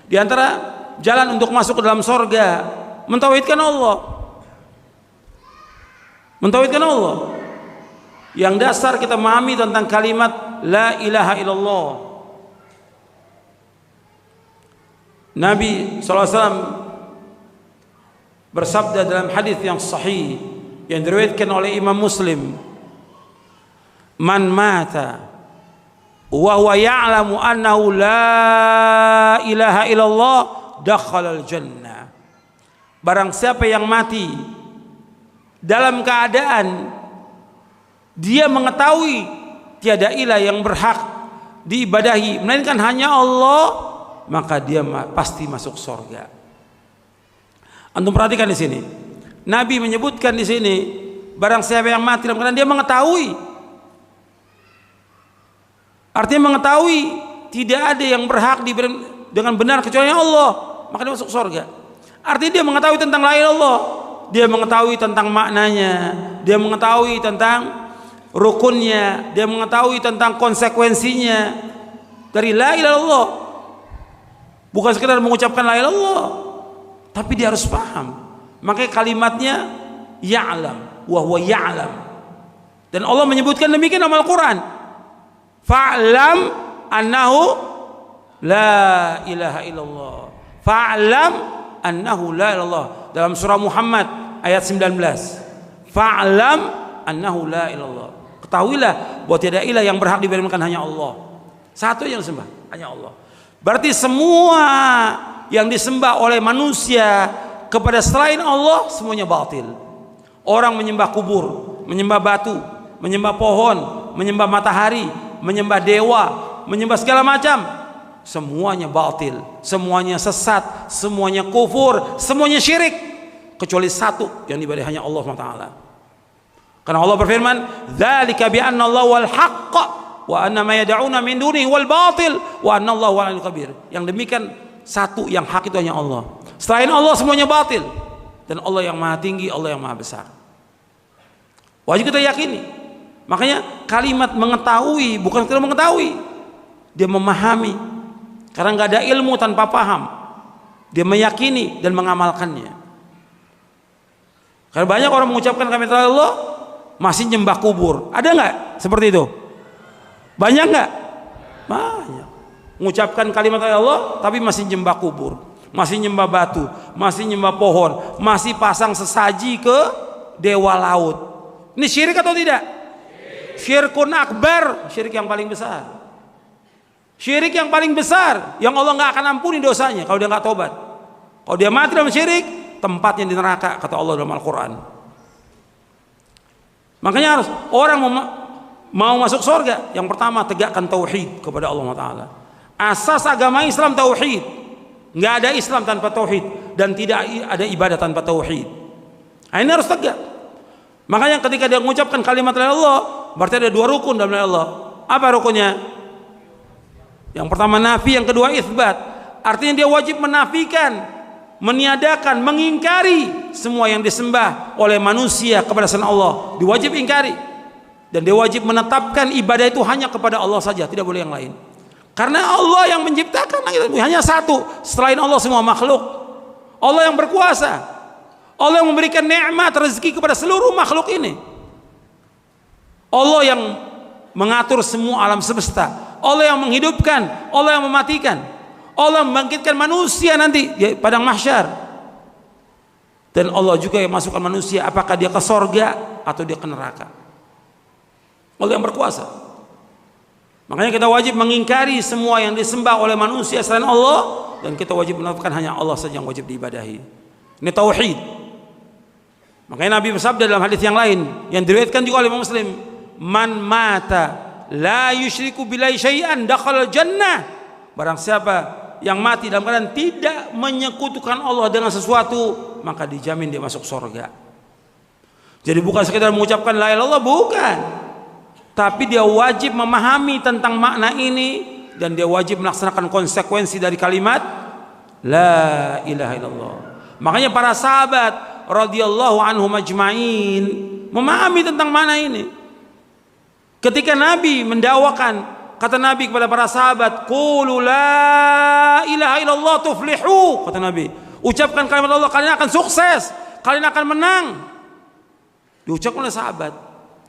Di antara jalan untuk masuk ke dalam sorga, mentauhidkan Allah. Mentauhidkan Allah. Yang dasar kita memahami tentang kalimat La ilaha illallah. Nabi SAW bersabda dalam hadis yang sahih yang diriwayatkan oleh Imam Muslim, man mata wa huwa ya'lamu annahu la ilaha illallah dakhala al-jannah. Barang siapa yang mati dalam keadaan dia mengetahui tiada ilah yang berhak diibadahi melainkan hanya Allah, maka dia pasti masuk surga. Antum perhatikan di sini. Nabi menyebutkan di sini, barang siapa yang mati dalam keadaan dia mengetahui. Artinya mengetahui tidak ada yang berhak diberi dengan benar kecuali Allah, maka dia masuk surga. Artinya dia mengetahui tentang la ilaha illallah, dia mengetahui tentang maknanya, dia mengetahui tentang rukunnya, dia mengetahui tentang konsekuensinya dari la ilaha illallah. Bukan sekedar mengucapkan la ilaha illallah, tapi dia harus paham. Makanya kalimatnya ya'lam wa huwa ya'lam. Dan Allah menyebutkan demikian dalam Al-Qur'an. Fa'lam annahu la ilaha illallah. Fa'lam annahu la ilaha illallah. Dalam surah Muhammad ayat 19. Fa'lam annahu la ilaha illallah. Ketahuilah bahwa tiada ilah yang berhak diberikan hanya Allah. Satu yang disembah, hanya Allah. Berarti semua yang disembah oleh manusia kepada selain Allah semuanya batil. Orang menyembah kubur, menyembah batu, menyembah pohon, menyembah matahari, menyembah dewa, menyembah segala macam, semuanya batil, semuanya sesat, semuanya kufur, semuanya syirik, kecuali satu yang diibadahi hanya Allah SWT. Karena Allah berfirman, "Dzalika bi anna Allah wal haqq wa anna ma yad'una min dunihi wal batil wa anna Allah wal kabir." Yang demikian satu yang hak itu hanya Allah. Selain Allah semuanya batil, dan Allah yang maha tinggi, Allah yang maha besar. Wajib kita yakini. Makanya kalimat mengetahui bukan sekedar mengetahui, dia memahami. Karena nggak ada ilmu tanpa paham. Dia meyakini dan mengamalkannya. Karena banyak orang mengucapkan kalimat Allah masih nyembah kubur. Ada nggak seperti itu? Banyak nggak? Banyak. Mengucapkan kalimat Allah tapi masih nyembah kubur, masih nyembah batu, masih nyembah pohon, masih pasang sesaji ke dewa laut. Ini syirik atau tidak? Syirkun akbar, syirik yang paling besar. Syirik yang paling besar, yang Allah nggak akan ampuni dosanya kalau dia nggak tobat. Kalau dia mati dalam syirik, tempatnya di neraka, kata Allah dalam Al-Quran. Makanya harus orang mau masuk surga, yang pertama tegakkan tauhid kepada Allah Taala. Asas agama Islam tauhid. Nggak ada Islam tanpa tauhid, dan tidak ada ibadah tanpa tauhid. Nah, ini harus tegak. Makanya ketika dia mengucapkan kalimat la ilaha illallah, berarti ada dua rukun dalam la ilaha illallah. Apa rukunnya? Yang pertama nafi, yang kedua itsbat. Artinya dia wajib menafikan, meniadakan, mengingkari semua yang disembah oleh manusia kepada selain Allah. Diwajib ingkari. Dan dia wajib menetapkan ibadah itu hanya kepada Allah saja, tidak boleh yang lain. Karena Allah yang menciptakan hanya satu, selain Allah semua makhluk. Allah yang berkuasa, Allah yang memberikan nikmat rezeki kepada seluruh makhluk ini. Allah yang mengatur semua alam semesta, Allah yang menghidupkan, Allah yang mematikan, Allah yang membangkitkan manusia nanti di padang mahsyar. Dan Allah juga yang masukkan manusia, apakah dia ke sorga atau dia ke neraka. Allah yang berkuasa. Makanya kita wajib mengingkari semua yang disembah oleh manusia selain Allah, dan kita wajib menafikan hanya Allah saja yang wajib diibadahi. Ini tauhid. Makanya Nabi bersabda dalam hadis yang lain yang diriwayatkan juga oleh Imam Muslim, "Man mata la yusyriku billahi syai'an dakhala jannah." Barang siapa yang mati dalam keadaan tidak menyekutukan Allah dengan sesuatu, maka dijamin dia masuk surga. Jadi bukan sekedar mengucapkan la ilaha illallah, bukan. Tapi dia wajib memahami tentang makna ini dan dia wajib melaksanakan konsekuensi dari kalimat la ilaha illallah. Makanya para sahabat radhiyallahu anhum ajma'in memahami tentang makna ini. Ketika Nabi mendakwakan, kata Nabi kepada para sahabat, "Qulu la ilaha illallah tuflihu." Kata Nabi, ucapkan kalimat Allah, kalian akan sukses, kalian akan menang. Diucapkan oleh sahabat.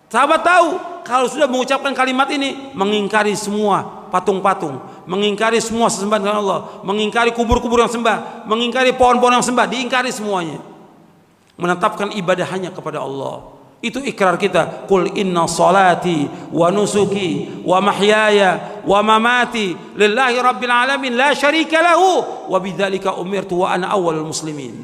Sahabat tahu kalau sudah mengucapkan kalimat ini, mengingkari semua patung-patung, mengingkari semua sesembahan dengan Allah, mengingkari kubur-kubur yang sembah, mengingkari pohon-pohon yang sembah, diingkari semuanya. Menetapkan ibadah hanya kepada Allah. Itu ikrar kita. Qul inna salati wa nusuki wa mahyaya wa mamati lillahi rabbil alamin la syarika lahu wa bidzalika umirtu wa ana awwalul muslimin.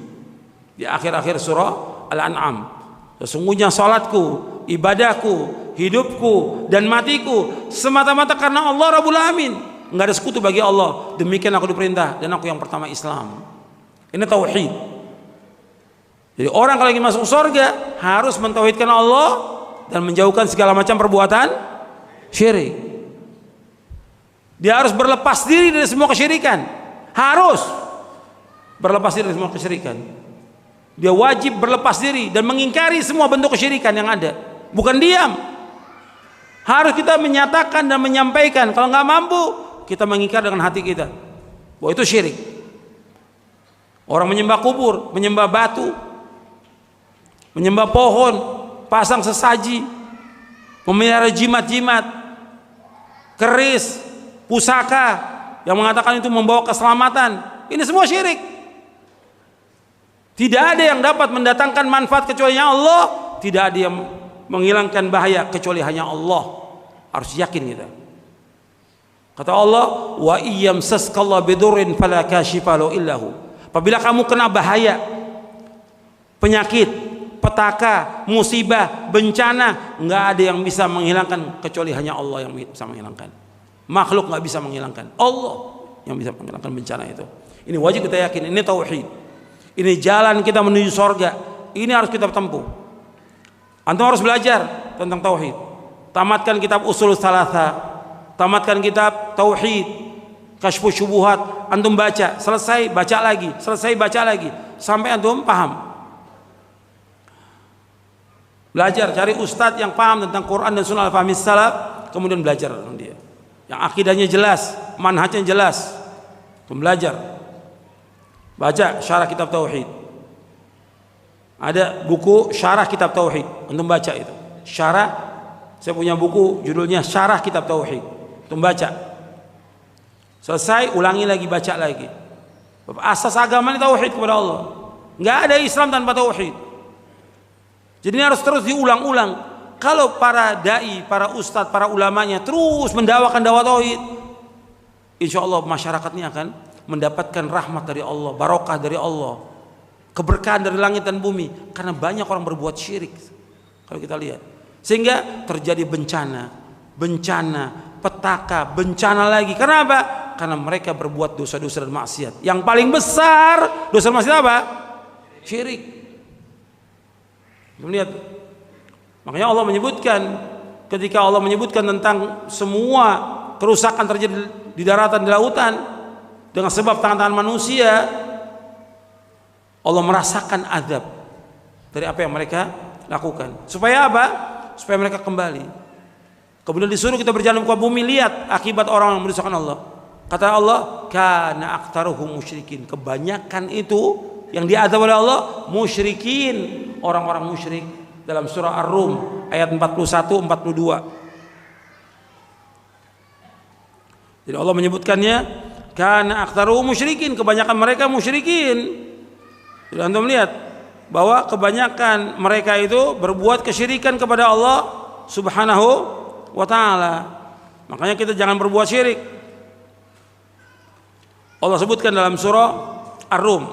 Di akhir-akhir surah Al-An'am. Sesungguhnya salatku, ibadahku, hidupku dan matiku semata-mata karena Allah Rabbul Alamin. Enggak ada sekutu bagi Allah. Demikian aku diperintah dan aku yang pertama Islam. Ini tauhid. Jadi orang kalau ingin masuk surga harus mentauhidkan Allah dan menjauhkan segala macam perbuatan syirik. Dia harus berlepas diri dari semua kesyirikan. Harus berlepas diri dari semua kesyirikan. Dia wajib berlepas diri dan mengingkari semua bentuk kesyirikan yang ada. Bukan diam. Harus kita menyatakan dan menyampaikan. Kalau nggak mampu, kita mengingkar dengan hati kita bahwa itu syirik. Orang menyembah kubur, menyembah batu, menyembah pohon, pasang sesaji, memelihara jimat-jimat, keris, pusaka yang mengatakan itu membawa keselamatan. Ini semua syirik. Tidak ada yang dapat mendatangkan manfaat kecuali Allah, tidak ada yang menghilangkan bahaya kecuali hanya Allah. Harus yakin kita. Kata Allah, "Wa iyyamsaskallahu bidurrin fala kashifa lahu illahu." Apabila kamu kena bahaya, penyakit, petaka, musibah, bencana, nggak ada yang bisa menghilangkan kecuali hanya Allah yang bisa menghilangkan. Makhluk nggak bisa menghilangkan, Allah yang bisa menghilangkan bencana itu. Ini wajib kita yakin. Ini tauhid. Ini jalan kita menuju surga. Ini harus kita tempuh. Antum harus belajar tentang tauhid. Tamatkan kitab Ushul Tsalatsa, tamatkan kitab tauhid, Kasyfus Syubuhat. Antum baca, selesai baca lagi, selesai baca lagi, sampai antum paham. Belajar, cari ustadz yang paham tentang Quran dan Sunnah al-Fahmi salaf, kemudian belajar tentang dia. Yang akidahnya jelas, manhajnya jelas. Belajar. Baca syarah kitab tauhid. Ada buku syarah kitab tauhid. Untuk baca itu. Syarah, saya punya buku judulnya Syarah Kitab Tauhid. Untuk baca. Selesai, ulangi lagi, baca lagi. Asas agama ini tauhid kepada Allah. Enggak ada Islam tanpa tauhid. Jadi ini harus terus diulang-ulang. Kalau para dai, para ustadz, para ulamanya terus mendakwakan dakwah tauhid, insya Allah masyarakat ini akan mendapatkan rahmat dari Allah, barokah dari Allah, keberkahan dari langit dan bumi. Karena banyak orang berbuat syirik. Kalau kita lihat, sehingga terjadi bencana, petaka, bencana lagi. Karena apa? Karena mereka berbuat dosa-dosa dan maksiat. Yang paling besar dosa maksiat apa? Syirik. Lihat, makanya Allah menyebutkan, ketika Allah menyebutkan tentang semua kerusakan terjadi di daratan, di lautan dengan sebab tangan-tangan manusia, Allah merasakan azab dari apa yang mereka lakukan. Supaya apa? Supaya mereka kembali. Kemudian disuruh kita berjalan ke bumi, lihat akibat orang yang mendustakan Allah. Kata Allah, kana aktsaruhum musyrikin. Kebanyakan itu yang diazab oleh Allah musyrikin, orang-orang musyrik, dalam surah Ar-Rum ayat 41-42. Jadi Allah menyebutkannya kana aktsaruhum musyrikin, kebanyakan mereka musyrikin. Jadi antum melihat bahwa kebanyakan mereka itu berbuat kesyirikan kepada Allah Subhanahu wa taala. Makanya kita jangan berbuat syirik. Allah sebutkan dalam surah Ar-Rum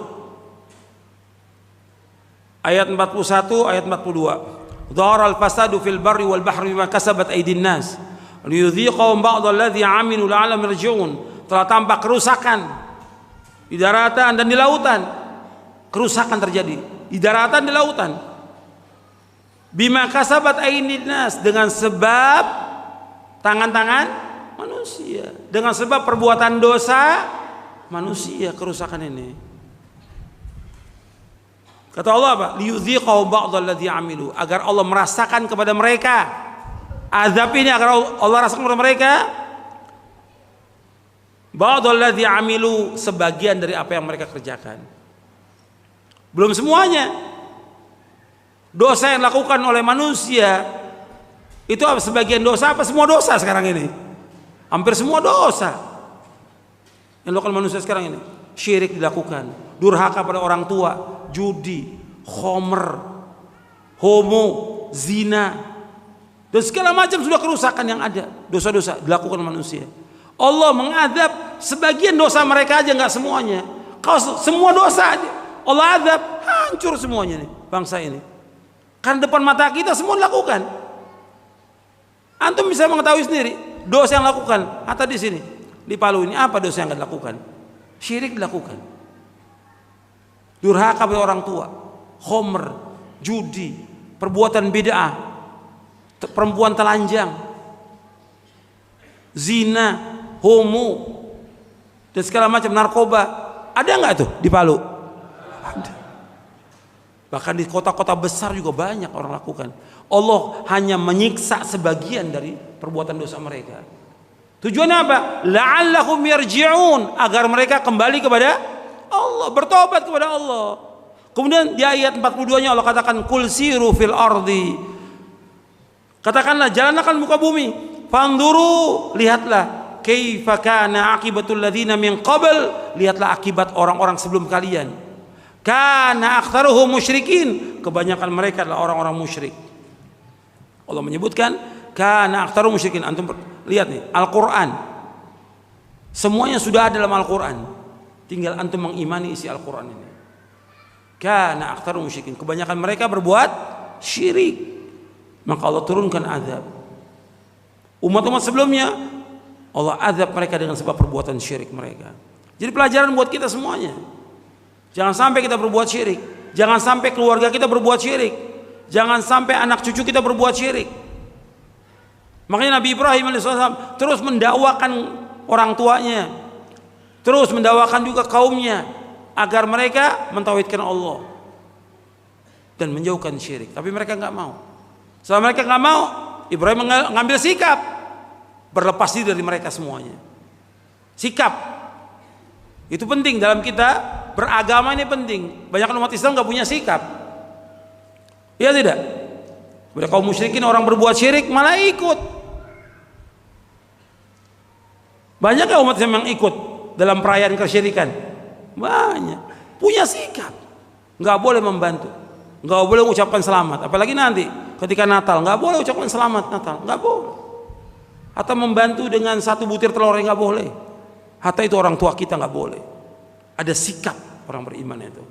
Ayat 41, ayat 42. Dhahara al-fasadu fil barri wal bahri bima kasabat aydin nas liyudhiqahum ba'dha alladhi 'amilu la'allahum yarji'un. Telah tampak kerusakan di daratan dan di lautan. Kerusakan terjadi di daratan, di lautan. Bima kasabat aydin nas, dengan sebab tangan-tangan manusia, dengan sebab perbuatan dosa manusia, kerusakan ini. Kata Allah apa? Liyudhiqahum ba'dha alladhi 'amilu, agar Allah merasakan kepada mereka azab ini, agar Allah rasakan kepada mereka ba'dha alladhi 'amilu, sebagian dari apa yang mereka kerjakan. Belum semuanya. Dosa yang dilakukan oleh manusia itu apa? Sebagian dosa apa semua dosa sekarang ini? Hampir semua dosa yang dilakukan manusia sekarang ini. Syirik dilakukan, durhaka pada orang tua, judi, khomer, homo, zina, dan segala macam sudah kerusakan yang ada. Dosa-dosa dilakukan manusia. Allah mengadab sebagian dosa mereka aja, nggak semuanya. Kalau semua dosa aja Allah adab, hancur semuanya nih bangsa ini. Karena depan mata kita semua dilakukan. Antum bisa mengetahui sendiri dosa yang dilakukan. Hatta di sini di Palu ini apa dosa yang nggak dilakukan? Syirik dilakukan, durhaka pada orang tua, khomer, judi, perbuatan bid'ah, perempuan telanjang, zina, homo, dan segala macam, narkoba. Ada nggak tuh di Palu? Ada. Bahkan di kota-kota besar juga banyak orang lakukan. Allah hanya menyiksa sebagian dari perbuatan dosa mereka. Tujuannya apa? La'allahum yarji'un, agar mereka kembali kepada Allah, bertobat kepada Allah. Kemudian di ayat 42-nya Allah katakan kul siru fil ardi, katakanlah jalanlah muka bumi, fanzuru, lihatlah kaifa kana aqibatul ladzina min qabl, lihatlah akibat orang-orang sebelum kalian. Kana aktsaruhum musyrikin, kebanyakan mereka adalah orang-orang musyrik. Allah menyebutkan kana aktsaruhum musyrikin. Antum lihat nih, Al-Quran semuanya sudah ada dalam Al-Quran, tinggal antum mengimani isi Al-Quran ini. Kana aktsaruhum musyrikin, kebanyakan mereka berbuat syirik, maka Allah turunkan azab. Umat-umat sebelumnya Allah azab mereka dengan sebab perbuatan syirik mereka. Jadi pelajaran buat kita semuanya, jangan sampai kita berbuat syirik, jangan sampai keluarga kita berbuat syirik, jangan sampai anak cucu kita berbuat syirik. Makanya Nabi Ibrahim AS terus mendakwakan orang tuanya, terus mendakwakan juga kaumnya agar mereka mentauhidkan Allah dan menjauhkan syirik. Tapi mereka nggak mau. Setelah mereka nggak mau, Ibrahim mengambil sikap berlepas diri dari mereka semuanya. Sikap itu penting dalam kita beragama, ini penting. Banyak umat Islam nggak punya sikap. Iya tidak? Pada kaum musyrikin orang berbuat syirik malah ikut. Banyak umat Islam yang ikut dalam perayaan kesyirikan? Banyak. Punya sikap, nggak boleh membantu, nggak boleh ucapkan selamat. Apalagi nanti ketika Natal, nggak boleh ucapkan selamat Natal, nggak boleh. Atau membantu dengan satu butir telur, nggak boleh. Hatta itu orang tua kita nggak boleh. Ada sikap orang beriman itu.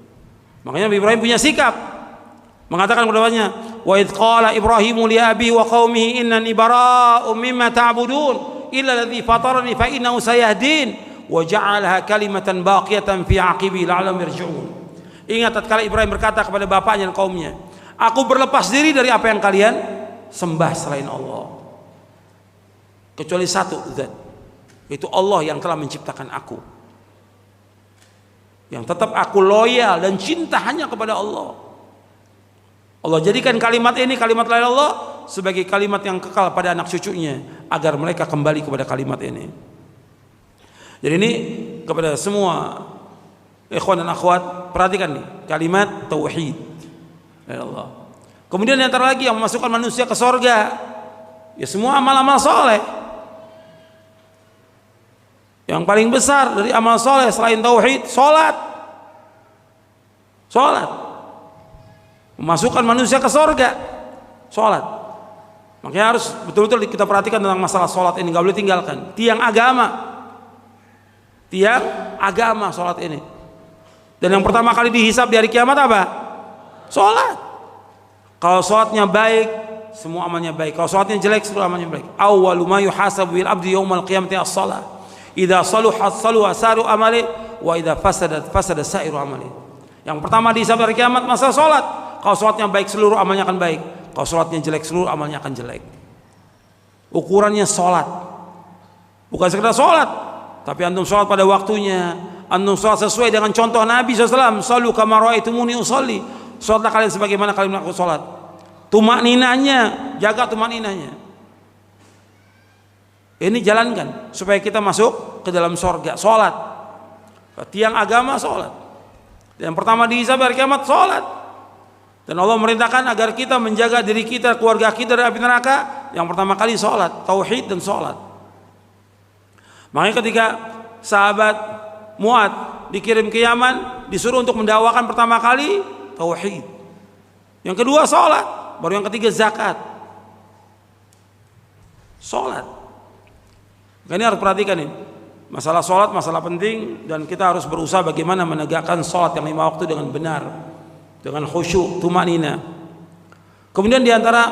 Makanya Nabi Ibrahim punya sikap, mengatakan kepadanya, wa idz qala Ibrahimu li abi wa qaumihi innani bara'un mimma ta'budun illa alladhi fatarani fa innahu sayahdin wa ja'alaha kalimatan baqiyatan fi 'aqibi la'allahum yarji'un. Ingat tatkala Ibrahim berkata kepada bapaknya dan kaumnya, aku berlepas diri dari apa yang kalian sembah selain Allah, kecuali satu zat, yaitu Allah yang telah menciptakan aku, yang tetap aku loyal dan cinta hanya kepada Allah. Allah jadikan kalimat ini, kalimat la ilaha illallah, sebagai kalimat yang kekal pada anak cucunya, agar mereka kembali kepada kalimat ini. Jadi ini kepada semua ikhwan dan akhwat, perhatikan nih kalimat tauhid la ilaha illallah. Kemudian yang antara lagi yang memasukkan manusia ke sorga, ya semua amal-amal soleh. Yang paling besar dari amal soleh selain tauhid, sholat. Sholat memasukkan manusia ke sorga, sholat. Makanya harus betul-betul kita perhatikan tentang masalah sholat ini, nggak boleh tinggalkan. Tiang agama sholat ini. Dan yang pertama kali dihisab di hari kiamat apa? Sholat. Kalau sholatnya baik, semua amalnya baik. Kalau sholatnya jelek, semua amalnya baik. Awwalu ma yuhasabu bil abdi yaumal qiyamati as-shalah. Idza saluhat saluha saru amali wa idza fasadat fasada sairu amali. Yang pertama dihisab hari kiamat masalah sholat. Kalau sholatnya baik, seluruh amalnya akan baik. Kalau sholatnya jelek, seluruh amalnya akan jelek. Ukurannya sholat, bukan sekedar sholat, tapi antum sholat pada waktunya. Antum sholat sesuai dengan contoh Nabi SAW. Sallu kama ra'aitumuni usolli. Sholatlah kalian sebagaimana kalian melakukan sholat. Tumakninanya, jaga tumakninanya. Ini jalankan supaya kita masuk ke dalam surga. Sholat, tiang agama sholat. Yang pertama dihisab hari kiamat sholat. Dan Allah merintahkan agar kita menjaga diri kita, keluarga kita dari api neraka. Yang pertama kali sholat, tauhid dan sholat. Makanya ketika sahabat Mu'ad dikirim ke Yaman, disuruh untuk mendakwakan pertama kali tauhid. Yang kedua sholat, baru yang ketiga zakat. Sholat. Ini harus perhatikan ini. Masalah sholat, masalah penting, dan kita harus berusaha bagaimana menegakkan sholat yang 5 waktu dengan benar, dengan khusyuk, tumanina. Kemudian diantara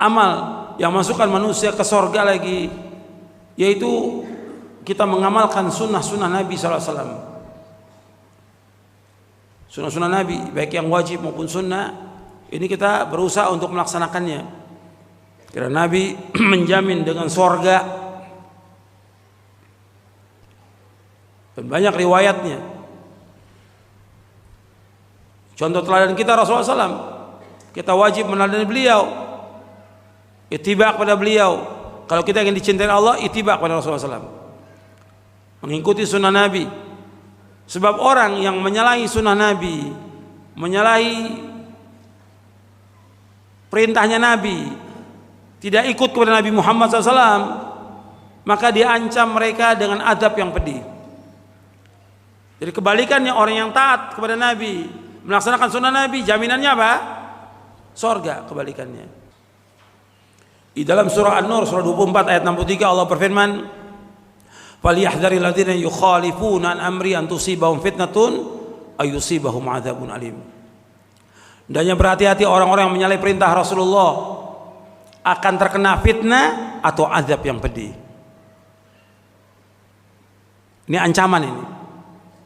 amal yang masukkan manusia ke surga lagi, yaitu kita mengamalkan sunnah-sunnah Nabi SAW. Sunnah-sunnah Nabi, baik yang wajib maupun sunnah, ini kita berusaha untuk melaksanakannya. Karena Nabi menjamin dengan surga, dan banyak riwayatnya. Contoh teladan kita Rasulullah SAW, kita wajib meneladani beliau, ittiba' kepada beliau. Kalau kita ingin dicintai Allah, ittiba' kepada Rasulullah SAW, mengikuti sunnah Nabi. Sebab orang yang menyalahi sunnah Nabi, menyalahi perintahnya Nabi, tidak ikut kepada Nabi Muhammad SAW, maka diancam mereka dengan adab yang pedih. Jadi kebalikannya, orang yang taat kepada Nabi, melaksanakan sunnah Nabi, jaminannya apa? Surga. Kebalikannya. Di dalam surah An-Nur surah 24 ayat 63 Allah berfirman, "Falyahdharil ladzina yukhalifuna an amri an tusibahum fitnatun ay yusibahum adzabun alim." Hendaknya berhati-hati orang-orang yang menyalahi perintah Rasulullah, akan terkena fitnah atau azab yang pedih. Ini ancaman ini.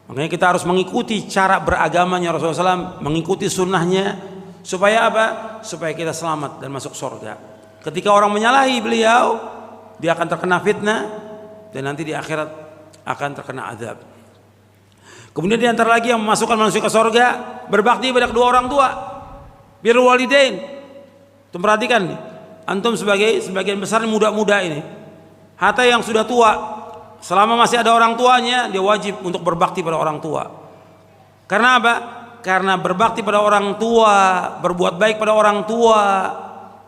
Makanya kita harus mengikuti cara beragamanya Rasulullah SAW, mengikuti sunnahnya, supaya apa? Supaya kita selamat dan masuk surga. Ketika orang menyalahi beliau, dia akan terkena fitnah, dan nanti di akhirat akan terkena azab. Kemudian di antara lagi yang memasukkan manusia ke surga, berbakti pada kedua orang tua, birrul walidain. Tuh perhatikan nih, antum sebagian besar muda-muda ini, hatta yang sudah tua, selama masih ada orang tuanya, dia wajib untuk berbakti pada orang tua. Karena apa? Karena berbakti pada orang tua, berbuat baik pada orang tua,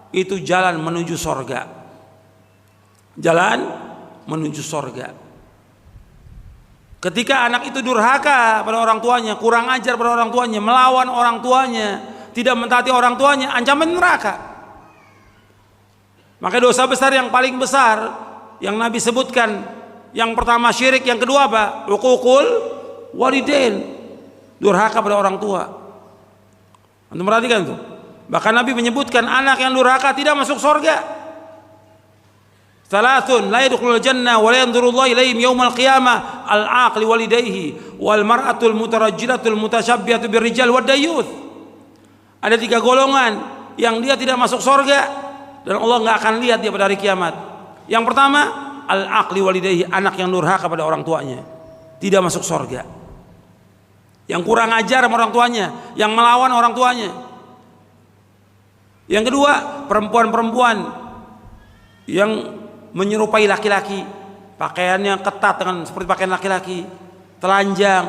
itu jalan menuju surga. Jalan menuju surga. Ketika anak itu durhaka pada orang tuanya, kurang ajar pada orang tuanya, melawan orang tuanya, tidak mentaati orang tuanya, ancaman neraka. Maka dosa besar yang paling besar yang Nabi sebutkan, yang pertama syirik, yang kedua apa? Uququl walidain, durhaka pada orang tua. Anda perhatikan tuh. Bahkan Nabi menyebutkan anak yang durhaka tidak masuk surga. Thalathun la yadkhulul jannah wa la yanzurullahu ilaihim yaumal qiyamah al-aqli walidayhi wal mar'atul mutarajjilatul mutasyabbihatu birrijal wad dayyuth. Ada 3 golongan yang dia tidak masuk surga dan Allah enggak akan lihat dia pada hari kiamat. Yang pertama, al-aqli walidayhi, anak yang durhaka pada orang tuanya, tidak masuk surga. Yang kurang ajar sama orang tuanya, yang melawan orang tuanya. Yang kedua, perempuan-perempuan yang menyerupai laki-laki, pakaiannya ketat dengan seperti pakaian laki-laki, telanjang.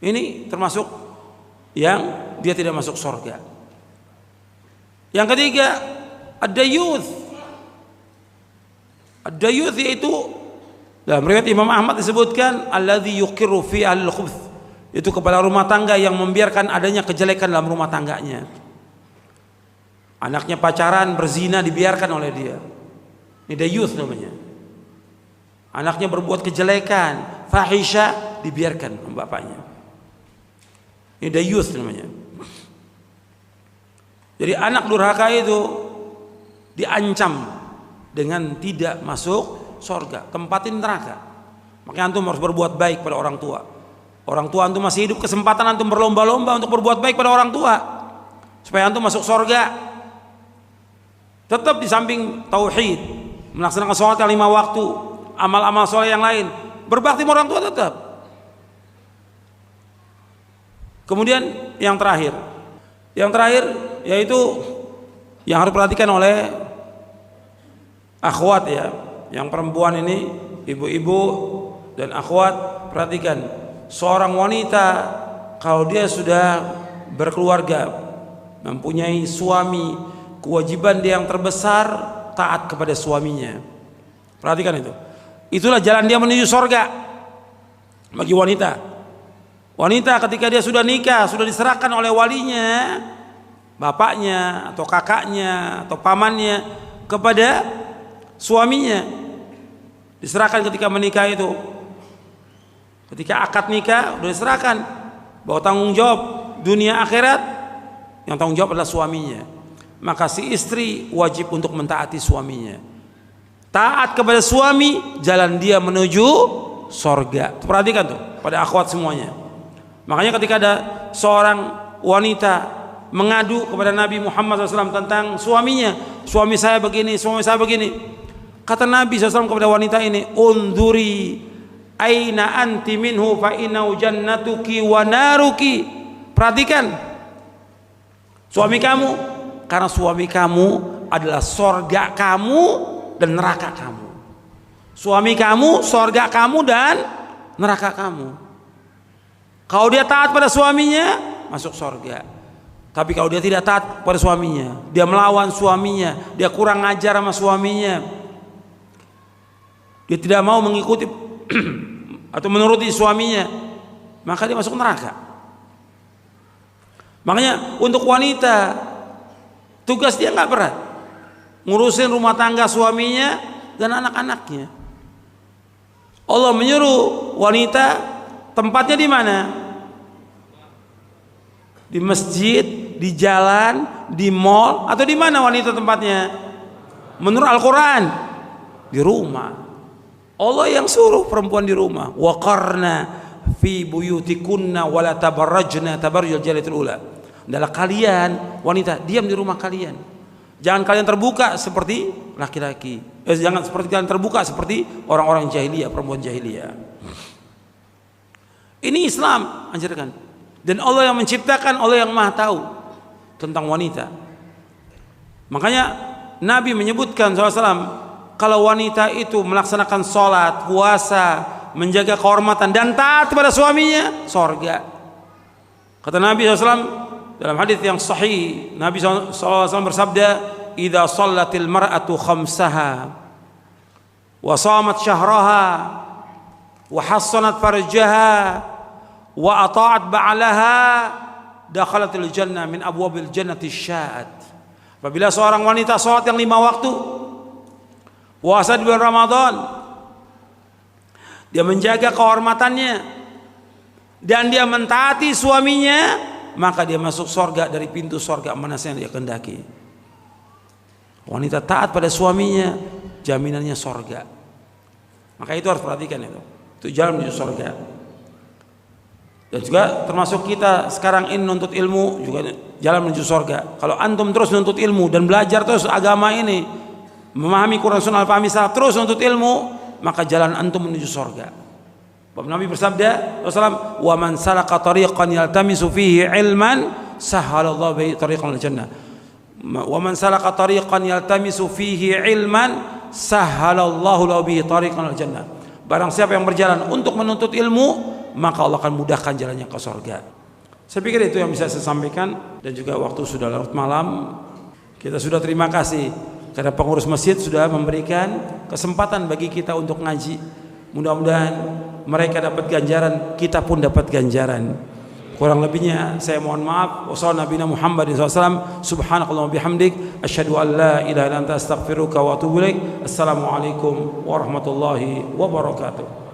Ini termasuk yang dia tidak masuk surga. Yang ketiga, ad-dayyuth. Ad-dayyuth yaitu dalam riwayat Imam Ahmad disebutkan alladzi yuqirru fi ahlil khubth, itu kepala rumah tangga yang membiarkan adanya kejelekan dalam rumah tangganya. Anaknya pacaran, berzina, dibiarkan oleh dia. Ini dayyuth namanya. Anaknya berbuat kejelekan, fahisha, dibiarkan bapaknya. Ini dayus namanya. Jadi anak durhaka itu diancam dengan tidak masuk surga, tempatin neraka. Makanya antum harus berbuat baik pada orang tua. Orang tua antum masih hidup, kesempatan antum berlomba-lomba untuk berbuat baik pada orang tua supaya antum masuk surga. Tetap di samping tauhid, melaksanakan sholat yang 5 waktu, amal-amal soleh yang lain, berbakti sama orang tua tetap. Kemudian yang terakhir yaitu yang harus diperhatikan oleh akhwat ya, yang perempuan ini, ibu-ibu dan akhwat, perhatikan, seorang wanita kalau dia sudah berkeluarga, mempunyai suami, kewajiban dia yang terbesar taat kepada suaminya. Perhatikan itu. Itulah jalan dia menuju surga bagi wanita. Wanita ketika dia sudah nikah, sudah diserahkan oleh walinya, bapaknya atau kakaknya atau pamannya kepada suaminya. Diserahkan ketika menikah itu. Ketika akad nikah sudah diserahkan bahwa tanggung jawab dunia akhirat yang tanggung jawab adalah suaminya. Maka si istri wajib untuk mentaati suaminya. Taat kepada suami, jalan dia menuju surga. Perhatikan tuh pada akhwat semuanya. Makanya ketika ada seorang wanita mengadu kepada Nabi Muhammad SAW tentang suaminya, suami saya begini, kata Nabi SAW kepada wanita ini, unduri aina anti minhu fa innahu jannatuki wa naruki. Perhatikan suami kamu, karena suami kamu adalah surga kamu dan neraka kamu. Suami kamu, surga kamu dan neraka kamu. Kalau dia taat pada suaminya, masuk surga. Tapi kalau dia tidak taat pada suaminya, dia melawan suaminya, dia kurang ajar sama suaminya, dia tidak mau mengikuti atau menuruti suaminya, maka dia masuk neraka. Makanya untuk wanita, tugas dia nggak berat, ngurusin rumah tangga suaminya dan anak-anaknya. Allah menyuruh wanita tempatnya di mana? Di masjid, di jalan, di mall, atau di mana wanita tempatnya? Menurut Al-Quran, di rumah. Allah yang suruh perempuan di rumah. Waqarna fi buyutikunna wala tabarrajna tabarrujal jahiliyatil ula. Adalah kalian wanita diam di rumah kalian. Jangan kalian terbuka seperti laki-laki. Jangan seperti kalian terbuka seperti orang-orang jahiliyah, perempuan jahiliyah. Ini Islam anjurkan. Dan Allah yang menciptakan, Allah yang maha tahu tentang wanita. Makanya Nabi menyebutkan SAW, kalau wanita itu melaksanakan sholat, puasa, menjaga kehormatan dan taat kepada suaminya, surga. Kata Nabi SAW dalam hadis yang sahih, Nabi SAW bersabda, idza shallatil mar'atu khamsaha wa shamat syahraha wa hassanat farjaha wa ata'at ba'laha dakhalatil jannah min abwabil jannati sya'at. Apabila seorang wanita salat yang 5 waktu, puasa di bulan Ramadan, dia menjaga kehormatannya dan dia mentaati suaminya, maka dia masuk surga dari pintu surga mana yang dia kehendaki. Wanita taat pada suaminya, jaminannya surga. Maka itu harus perhatikan itu. Itu jalan menuju surga. Dan juga termasuk kita sekarang ini nuntut ilmu juga jalan menuju surga. Kalau antum terus nuntut ilmu dan belajar terus agama ini, memahami Quran Sunnah, pahami salaf, terus nuntut ilmu, maka jalan antum menuju surga. Nabi bersabda, Rasulullah, "Wa man salaka tariqan yaltamisu fihi ilman, sahhalallahu bihi tariqan lil jannah." Wa man salaka tariqan yaltamisu fihi ilman, sahhalallahu lahu bihi tariqan lil jannah. Barang siapa yang berjalan untuk menuntut ilmu, maka Allah akan mudahkan jalannya ke surga. Saya pikir itu yang bisa saya sampaikan, dan juga waktu sudah larut malam. Kita sudah terima kasih karena pengurus masjid sudah memberikan kesempatan bagi kita untuk ngaji. Mudah-mudahan mereka dapat ganjaran, kita pun dapat ganjaran. Kurang lebihnya saya mohon maaf. Wassalamualaikum warahmatullahi wabarakatuh. Subhanakallahumma bihamdik, asyhadu an la ilaha illa anta astaghfiruka wa atubu ilaik. Assalamualaikum warahmatullahi wabarakatuh.